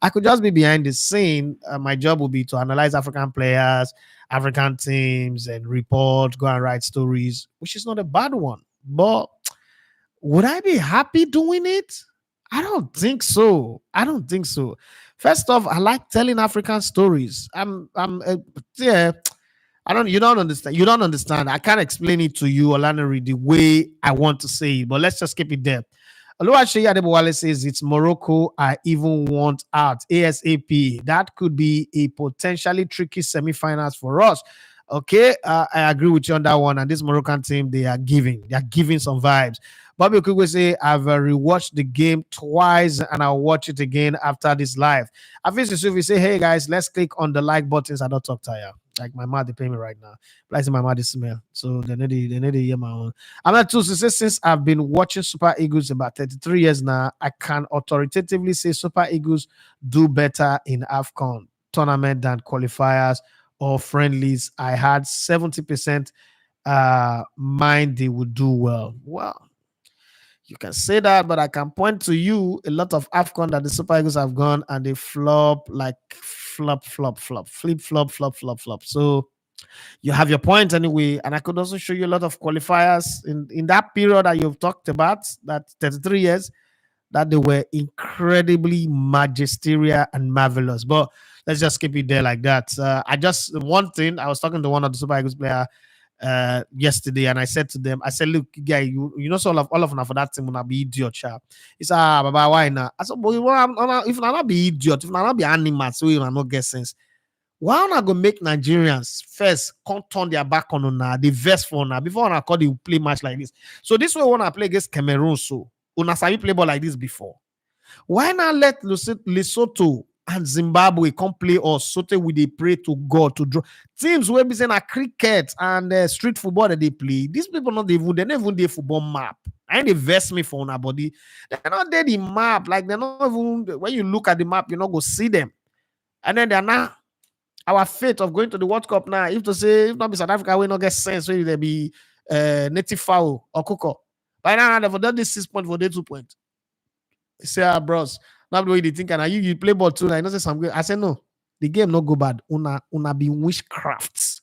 I could just be behind the scene. My job will be to analyze African players, African teams, and report, go and write stories, which is not a bad one. But would I be happy doing it? I don't think so. I don't think so. First off, I like telling African stories. Yeah. I don't. You don't understand. You don't understand. I can't explain it to you, Olanari, the way I want to say it. But let's just keep it there. Oluwaseyi Adebowale says it's Morocco I even want out ASAP. That could be a potentially tricky semi-finals for us. Okay, I agree with you on that one. And this Moroccan team, they are giving some vibes. Bobby Okugwe say I've rewatched the game twice and I'll watch it again after this live. Afis Yusufi say, hey guys, let's click on the like buttons. I don't talk tire. Like my mouth, they pay me right now. Like my mouth, they smell. So they need to hear my own. I'm not too since I've been watching Super Eagles about 33 years now, I can authoritatively say Super Eagles do better in Afcon tournament than qualifiers or friendlies. I had 70% mind they would do well. Well, you can say that, but I can point to you a lot of Afcon that the Super Eagles have gone and they flop like flop, flip, flop. So you have your point anyway. And I could also show you a lot of qualifiers in that period that you've talked about, that 33 years, that they were incredibly magisterial and marvelous. But let's just keep it there like that. One thing, I was talking to one of the Super Eagles player yesterday, and I said to them, I said, look, guy, you know, so all of them for that team will not be idiot, sharp. He said, Baba, why not? I said, but if I not be idiot, if I not be animal, so you not get sense. Why not go make Nigerians first come turn their back on una, the vest for una before I call the play match like this? So this way, when I play against Cameroon, so una sabi play ball like this before. Why not let Lesotho and Zimbabwe come play us so that we they pray to God to draw teams where we say a cricket and street football that they play? These people not even they never even the football map. And they vest me for our body. They're not there the map. Like they're not even when you look at the map, you not go see them. And then they're not our fate of going to the World Cup now. If not be South Africa, we not get sense. So they be native foul or cocoa. By now they've done this 6 point for day 2 point. Say, bros, not the way they think. And you play ball too. I know say some good. I said no, the game not go bad. Una be witchcraft.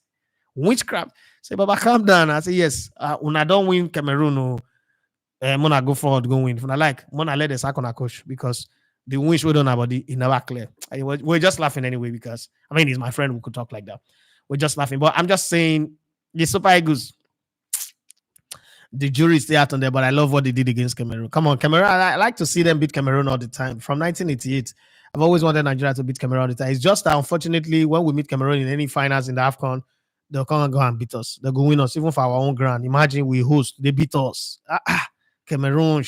Say, Baba, calm down. I say yes. Una don't win Cameroon. No, Mona go forward, go win. If I like, Mona let the sack on a coach because the win we don't have body it never clear. We're just laughing anyway because I mean he's my friend. We could talk like that. We're just laughing, but I'm just saying the Super Eagles. The jury is still out on there, but I love what they did against Cameroon. Come on, Cameroon. I like to see them beat Cameroon all the time. From 1988, I've always wanted Nigeria to beat Cameroon all the time. It's just that, unfortunately, when we meet Cameroon in any finals in the Afcon, they'll come and go and beat us. They'll go win us, even for our own ground. Imagine we host, they beat us. Cameroon,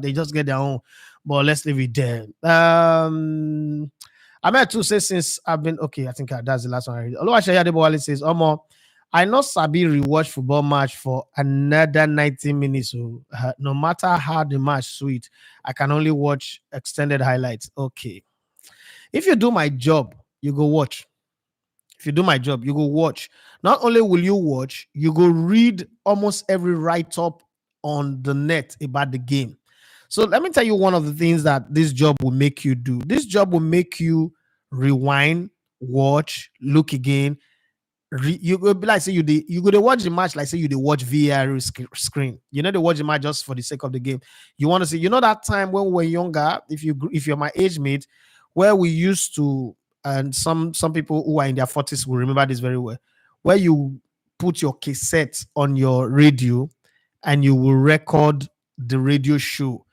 they just get their own. But let's leave it there. I meant to say since I've been, okay, I think that's the last one. Oluwaseyi Adebowale says, Omo, I know Sabi rewatch football match for another 90 minutes. So no matter how the match sweet, I can only watch extended highlights. Okay. If you do my job, you go watch. If you do my job, you go watch. Not only will you watch, you go read almost every write-up on the net about the game. So let me tell you one of the things that this job will make you do. This job will make you rewind, watch, look again, you go be like say you go to watch the match like say you watch VAR screen. You know they watch the match just for the sake of the game. You want to see. You know that time when we were younger. If you're my age mate, where we used to, and some people who are in their 40s will remember this very well. Where you put your cassette on your radio, and you will record the radio show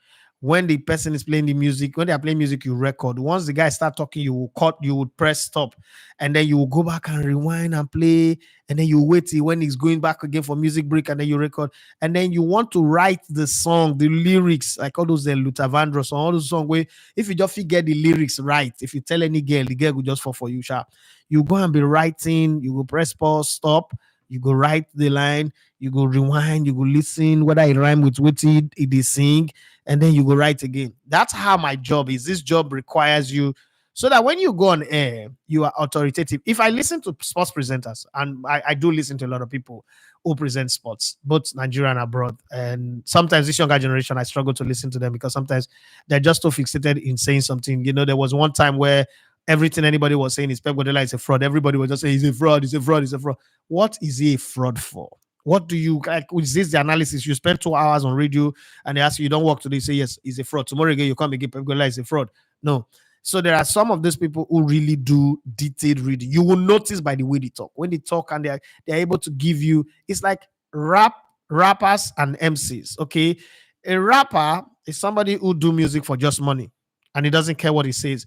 when the person is playing the music, when they are playing music, you record. Once the guy start talking, you will cut, you would press stop, and then you will go back and rewind and play, and then you wait till when he's going back again for music break, and then you record, and then you want to write the song, the lyrics, like all those Luther Vandross, all those songs where if you just get the lyrics right, if you tell any girl, the girl will just fall for you, sharp. You go and be writing, you go press pause, stop, you go write the line, you go rewind, you go listen whether it rhyme with what it is sing, and then you go write again. That's how my job is. This job requires you so that when you go on air, you are authoritative. If I listen to sports presenters, and I do listen to a lot of people who present sports, both Nigeria and abroad, and sometimes this younger generation, I struggle to listen to them because sometimes they're just so fixated in saying something. There was one time where everything anybody was saying is Pep Guardiola is a fraud. Everybody was just saying he's a fraud, he's a fraud, he's a fraud. What is he a fraud for? What do you like? Is this the analysis? You spend 2 hours on radio and they ask you, you don't work today, you say yes, he's a fraud. Tomorrow again, you come again, Pep Guardiola is a fraud. No. So there are some of those people who really do detailed reading. You will notice by the way they talk. When they talk and they're able to give you, it's like rappers and MCs. Okay. A rapper is somebody who do music for just money and he doesn't care what he says.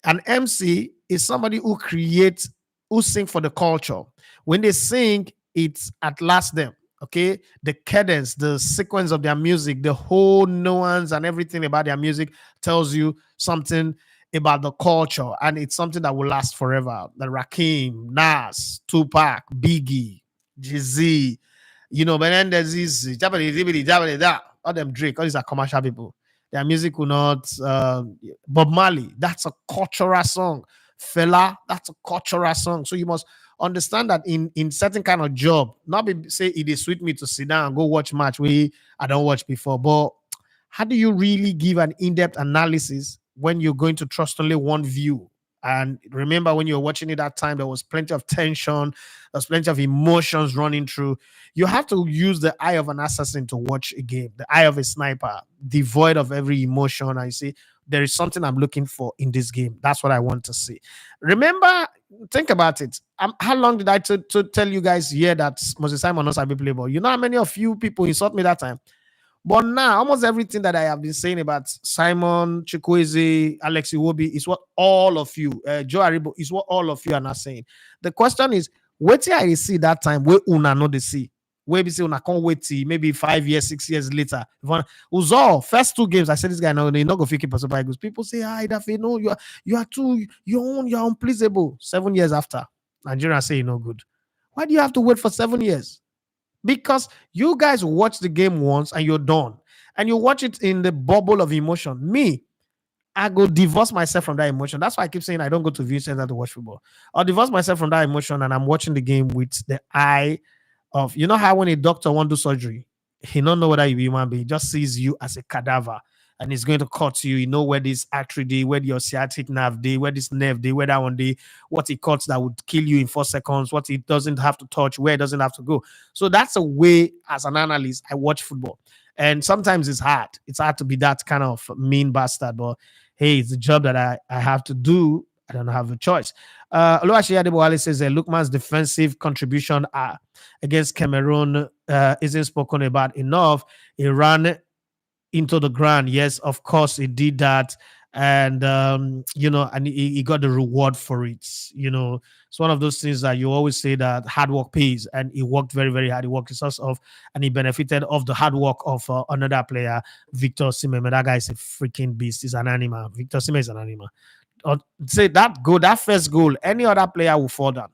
An MC is somebody who creates, who sing for the culture. When they sing, it's at last them. Okay, the cadence, the sequence of their music, the whole nuance and everything about their music tells you something about the culture, and it's something that will last forever. The Rakim, Nas, Tupac, Biggie, Jay-Z, but then there's this all them Drake, all these are commercial people. Their music will not. Bob Marley, that's a cultural song. Fela, that's a cultural song. So you must understand that in certain kind of job, not be say it is sweet me to sit down and go watch match we I don't watch before, but how do you really give an in-depth analysis when you're going to trust only one view? And remember, when you're watching it that time, there was plenty of tension, there's plenty of emotions running through. You have to use the eye of an assassin to watch a game, the eye of a sniper, devoid of every emotion. I see there is something I'm looking for in this game. That's what I want to see. Remember, think about it. How long did I to tell you guys here that Moses Simon knows how to play ball? You know how many of you people insult me that time? But now, almost everything that I have been saying about Simon, Chukwueze, Alex Iwobi is what all of you, Joe Aribo, is what all of you are not saying. The question is, what till I see that time where una know the see? Where we say una can't wait till maybe 5 years, 6 years later. Uzo, first 2 games, I said this guy now they not go fake it for super Eagles. People say, Dafe, no, you are too you're unpleasable. 7 years after, Nigeria say no good. Why do you have to wait for 7 years? Because you guys watch the game once and you're done. And you watch it in the bubble of emotion. Me, I go divorce myself from that emotion. That's why I keep saying I don't go to view center to watch football. I'll divorce myself from that emotion and I'm watching the game with the eye of, how when a doctor won't do surgery, he don't know whether you're human being, he just sees you as a cadaver and he's going to cut you. You know where this artery day, where your sciatic nerve day, where this nerve day, where that one day, what he cuts that would kill you in 4 seconds, what he doesn't have to touch, where it doesn't have to go. So that's a way, as an analyst, I watch football. And sometimes it's hard. It's hard to be that kind of mean bastard, but hey, it's a job that I have to do. I don't have a choice. Oluwaseyi Adebowale says Lookman's defensive contribution against Cameroon isn't spoken about enough. He ran into the ground. Yes, of course, he did that. And, and he got the reward for it. It's one of those things that you always say that hard work pays. And he worked very, very hard. He worked his ass off and he benefited of the hard work of another player, Victor Osimhen. That guy is a freaking beast. He's an animal. Victor Osimhen is an animal. Say that first goal, any other player will fall down.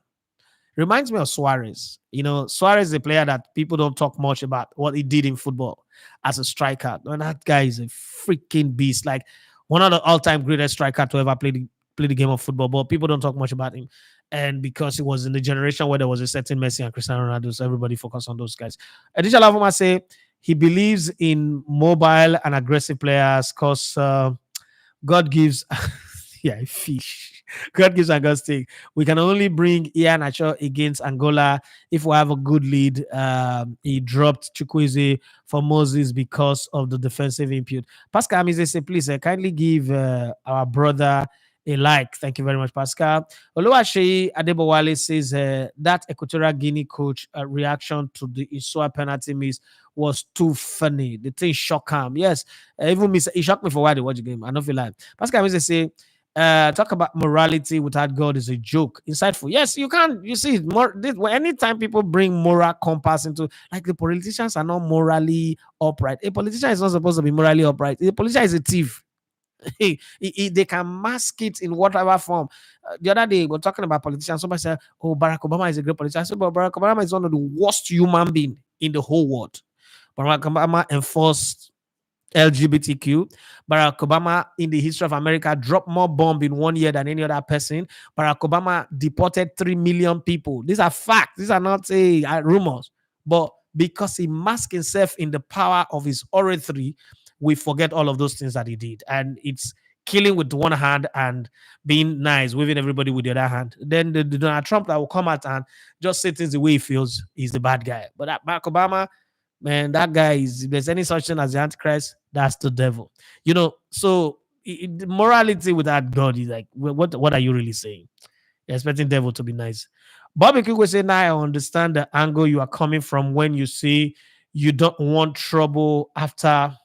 Reminds me of Suarez. Suarez is a player that people don't talk much about what he did in football as a striker. And that guy is a freaking beast. Like one of the all-time greatest striker to ever play the game of football. But people don't talk much about him. And because he was in the generation where there was a certain Messi and Cristiano Ronaldo, so everybody focused on those guys. Adisha Lavoma say he believes in mobile and aggressive players because God gives... yeah, fish. God gives and God takes. We can only bring Ian Acho against Angola if we have a good lead. He dropped Chukwueze for Moses because of the defensive input. Pascal Amize say, please kindly give our brother a like. Thank you very much, Pascal. Oluwaseyi Adebowale says that Equatorial Guinea coach reaction to the Isua penalty miss was too funny. The thing shocked him. Yes, even miss it shocked me for why they watch the game. I don't feel like Pascal always say talk about morality without God is a joke. Insightful. Yes, you can. You see, anytime people bring moral compass into, like, the politicians are not morally upright. A politician is not supposed to be morally upright. A politician is a thief. They can mask it in whatever form. The other day, we're talking about politicians. Somebody said, "Oh, Barack Obama is a great politician." I said, "But Barack Obama is one of the worst human beings in the whole world." Barack Obama enforced LGBTQ. Barack Obama, in the history of America, dropped more bomb in 1 year than any other person. Barack Obama deported 3 million people. These are facts. These are not rumors. But because he masked himself in the power of his oratory, we forget all of those things that he did. And it's killing with one hand and being nice, waving everybody with the other hand. Then the Donald Trump that will come out and just say things the way he feels is the bad guy. But that Barack Obama, man, that guy is, if there's any such thing as the Antichrist, that's the devil. So morality without God is like, what are you really saying? You're expecting devil to be nice. Bobby King will say, now I understand the angle you are coming from when you say you don't want trouble after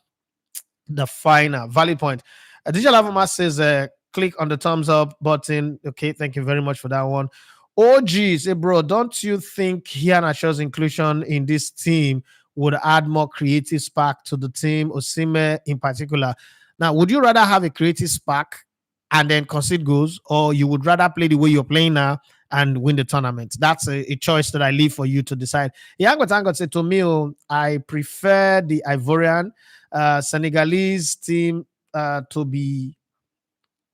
the final. Valid point. Digital Avama says, click on the thumbs up button. Okay, thank you very much for that one. OG say, bro, don't you think Hianach's inclusion in this team would add more creative spark to the team, Osime in particular? Now, would you rather have a creative spark and then concede goals, or you would rather play the way you're playing now and win the tournament? That's a choice that I leave for you to decide. Yango Tango said, to me, I prefer the Ivorian Senegalese team to be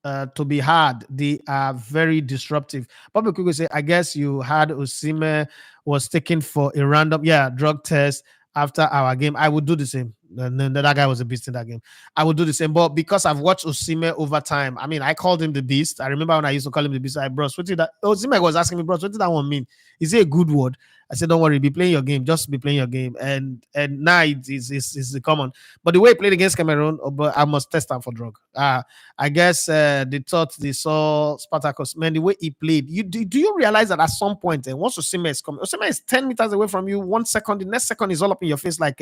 hard. They are very disruptive. Bobby Kugo say, I guess you had Osime was taken for a random drug test after our game. I would do the same. That guy was a beast in that game. I would do the same, but because I've watched Osime over time, I mean, I called him the beast. I remember when I used to call him the beast. I, bro, what did that? Osime was asking me, bro, what did that one mean? Is it a good word? I said, don't worry, be playing your game. Just be playing your game. And now it's the common. But the way he played against Cameroon, but I must test him for drug. I guess they thought they saw Spartacus. Man, the way he played, do you realize that at some point, once Osime is coming, Osime is 10 meters away from you, 1 second, the next second is all up in your face like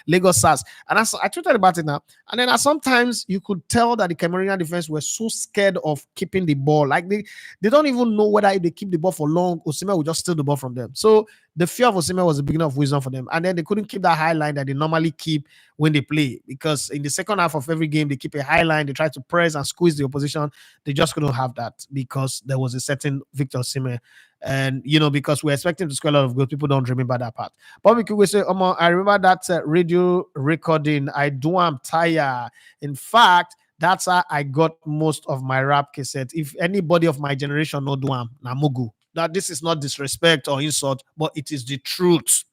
Lagos SARS. And I tweeted about it now. And then sometimes you could tell that the Cameroonian defense were so scared of keeping the ball. Like they don't even know whether if they keep the ball for long, Osime will just steal the ball from them. So the fear of Osime was the beginning of wisdom for them. And then they couldn't keep that high line that they normally keep when they play. Because in the second half of every game, they keep a high line. They try to press and squeeze the opposition. They just couldn't have that because there was a certain Victor Osimhen. And, because we're expecting to score a lot of goals, people don't remember that part. Bobby Kugo say, I remember that radio recording. I do am tired. In fact, that's how I got most of my rap cassette. If anybody of my generation know do am, Namugu. That this is not disrespect or insult, but it is the truth.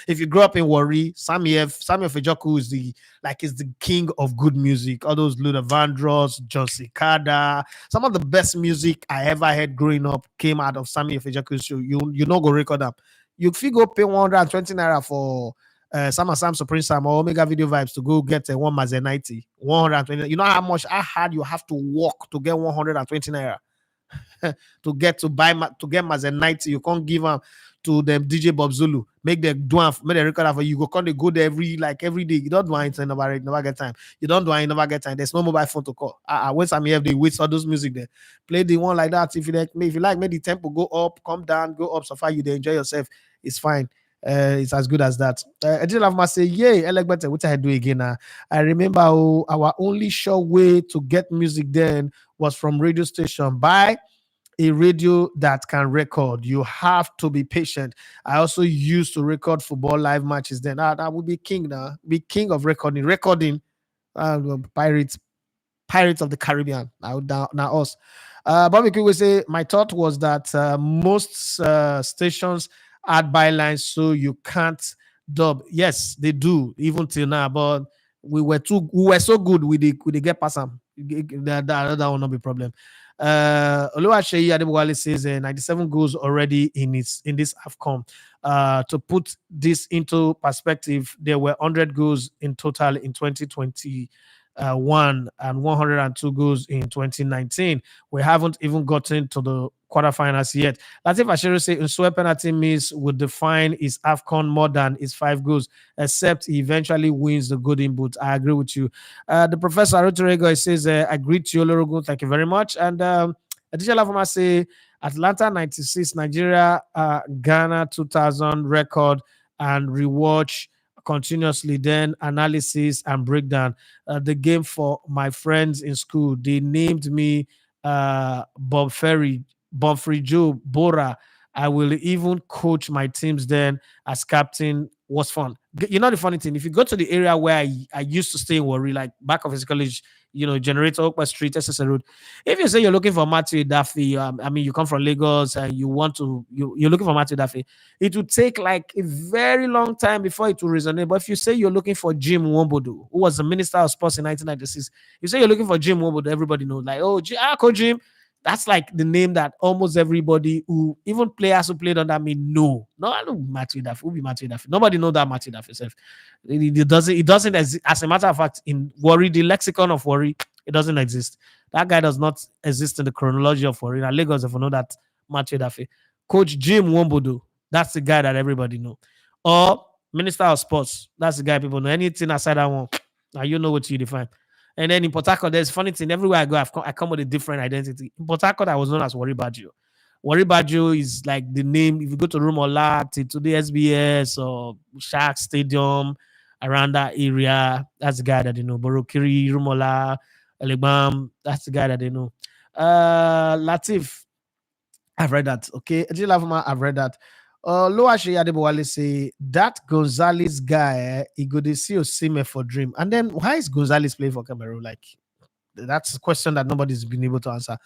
If you grew up in Warri, Samuel Fejoku is the king of good music. All those Luther Vandross, John Cicada, some of the best music I ever heard growing up came out of Samuel Fejoku's show. You know go record them. You if you go pay 120 naira for Sam Supreme Sam or Omega Video Vibes to go get a one Mazen 90, 120. You know how hard you have to walk to get 120 naira. to get Mazen 90, you can't give them to them DJ Bob Zulu. Make the record for you. Go there every day. You don't do anything, never get time. You don't do anything, never get time. There's no mobile phone to call. When some have they wait all those music there. Play the one like that. If you like, make the tempo go up, come down, go up, so far you enjoy yourself. It's fine. It's as good as that. I did have my say, yay, I like better. What I do again now? I remember our only sure way to get music then was from radio station by a radio that can record. You have to be patient. I also used to record football live matches then. That would be king now. Be king of recording. Pirates of the Caribbean. Now us. Bobby King will say, my thought was that most stations add bylines so you can't dub. Yes, they do, even till now. But we were so good with the get past them. That will not be a problem. Oluwaseyi Adebowale says 97 goals already in this Afcon. To put this into perspective, there were 100 goals in total in 2020. 1 and 102 goals in 2019. We haven't even gotten to the quarterfinals yet. Latif Ashiru say Nsue penalty miss would define his Afcon more than his 5 goals, except he eventually wins the golden boot. I agree with you. The professor Aruturego says, I greet you, Olorogun. Thank you very much. And Adisha Lafama say Atlanta 96, Nigeria, Ghana 2000 record and rewatch continuously, then analysis and breakdown. The game for my friends in school. They named me Bob Ferry, Bob Free Joe, Bora. I will even coach my teams then as captain. Was fun. You know the funny thing, if you go to the area where I used to stay in Warri, like back of his college, Generator Okpa Street, SSA Road. If you say you're looking for Matthew Duffy, I mean, you come from Lagos and you want to, you're looking for Matthew Duffy, it would take like a very long time before it will resonate. But if you say you're looking for Jim Wombodo, who was the Minister of Sports in 1996, you say you're looking for Jim Wombodo, everybody knows, like, oh, Jim. That's like the name that almost everybody who, even players who played under me, know. No, I don't Matthew Duffy. Who be Matthew Duffy? Nobody know that Matthew Duffy itself. It doesn't exist. As a matter of fact, in Warri, the lexicon of Warri, it doesn't exist. That guy does not exist in the chronology of Warri. Now, Lagos, if you know that Matthew Duffy. Coach Jim Wombodo, that's the guy that everybody know. Or Minister of Sports, that's the guy people know. Anything aside that one, now you know what you define. And then in Port Harcourt, there's funny thing. Everywhere I go, I come with a different identity. In Port Harcourt, I was known as Warri Baggio. Warri Baggio is like the name. If you go to Rumola, to the SBS or Shark Stadium, around that area, that's the guy that they know. Borokiri, Rumola, Elegbam, that's the guy that they know. Latif, I've read that. Okay. Ejilafuma, I've read that. Loashi Adebowale say that Gonzalez guy, he go to see Osime for dream. And then why is Gonzalez playing for Cameroon? Like, that's a question that nobody's been able to answer.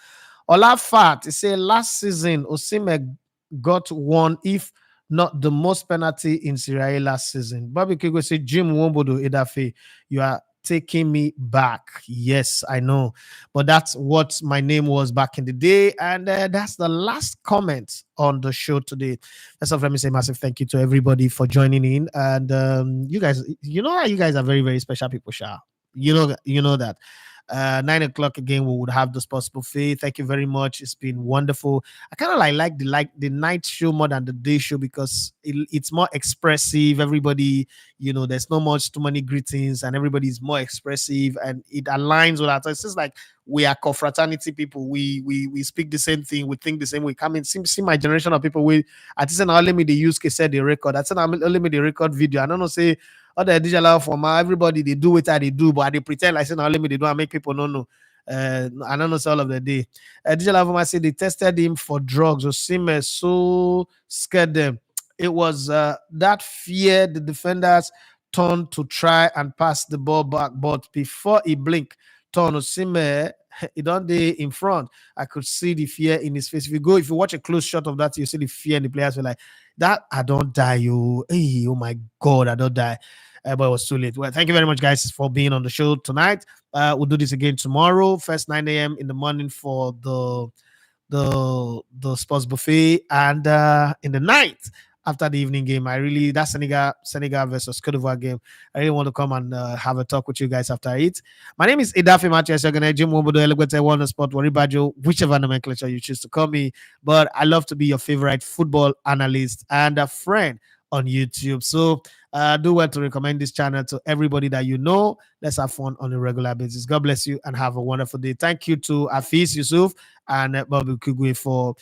Olafat, he say last season Osime got one, if not the most penalty in Serie A last season. Bobby Kigo say Jim Wombodo Edafe, you are taking me back. Yes, I know, but that's what my name was back in the day, and that's the last comment on the show today. First off, let me say massive thank you to everybody for joining in, and you guys, you guys are very, very special people, Sha. You know that. 9 o'clock again, we would have the sports buffet. Thank you very much. It's been wonderful. I kind of like the night show more than the day show because it's more expressive. Everybody, there's no much too many greetings, and everybody's more expressive, and it aligns with that. It's just like we are confraternity people. We speak the same thing. We think the same way. Come in, see my generation of people. I just only me the use case said the record. I said only me the record video. I don't know say other digital format, everybody they do what they do, but they pretend like say now let me they do and make people know. I don't know all of the day. Digital format say they tested him for drugs. Osime so scared them. It was that fear the defenders turned to try and pass the ball back, but before he blinked, turn Osime he don't day in front. I could see the fear in his face. If you watch a close shot of that, you see the fear in the players were like, that I don't die, you. Hey, oh my god, I don't die. But it was too late. Well, thank you very much, guys, for being on the show tonight. We'll do this again tomorrow, first 9 a.m. in the morning for the sports buffet, and in the night after the evening game. That Senegal versus Cote d'Ivoire game. I really want to come and have a talk with you guys after it. My name is Edafe Mathias. You're gonna Jim Wobodo, Elegante, Wellness Sport, Warri Baggio, whichever nomenclature you choose to call me. But I love to be your favorite football analyst and a friend on YouTube. So do well to recommend this channel to everybody that you know. Let's have fun on a regular basis. God bless you and have a wonderful day. Thank you to Afis Yusuf and Bobby Kugwe for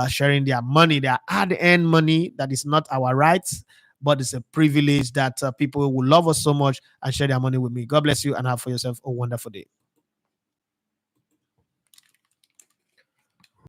sharing their money, their hard-earned money that is not our rights, but it's a privilege that people will love us so much and share their money with me. God bless you and have for yourself a wonderful day.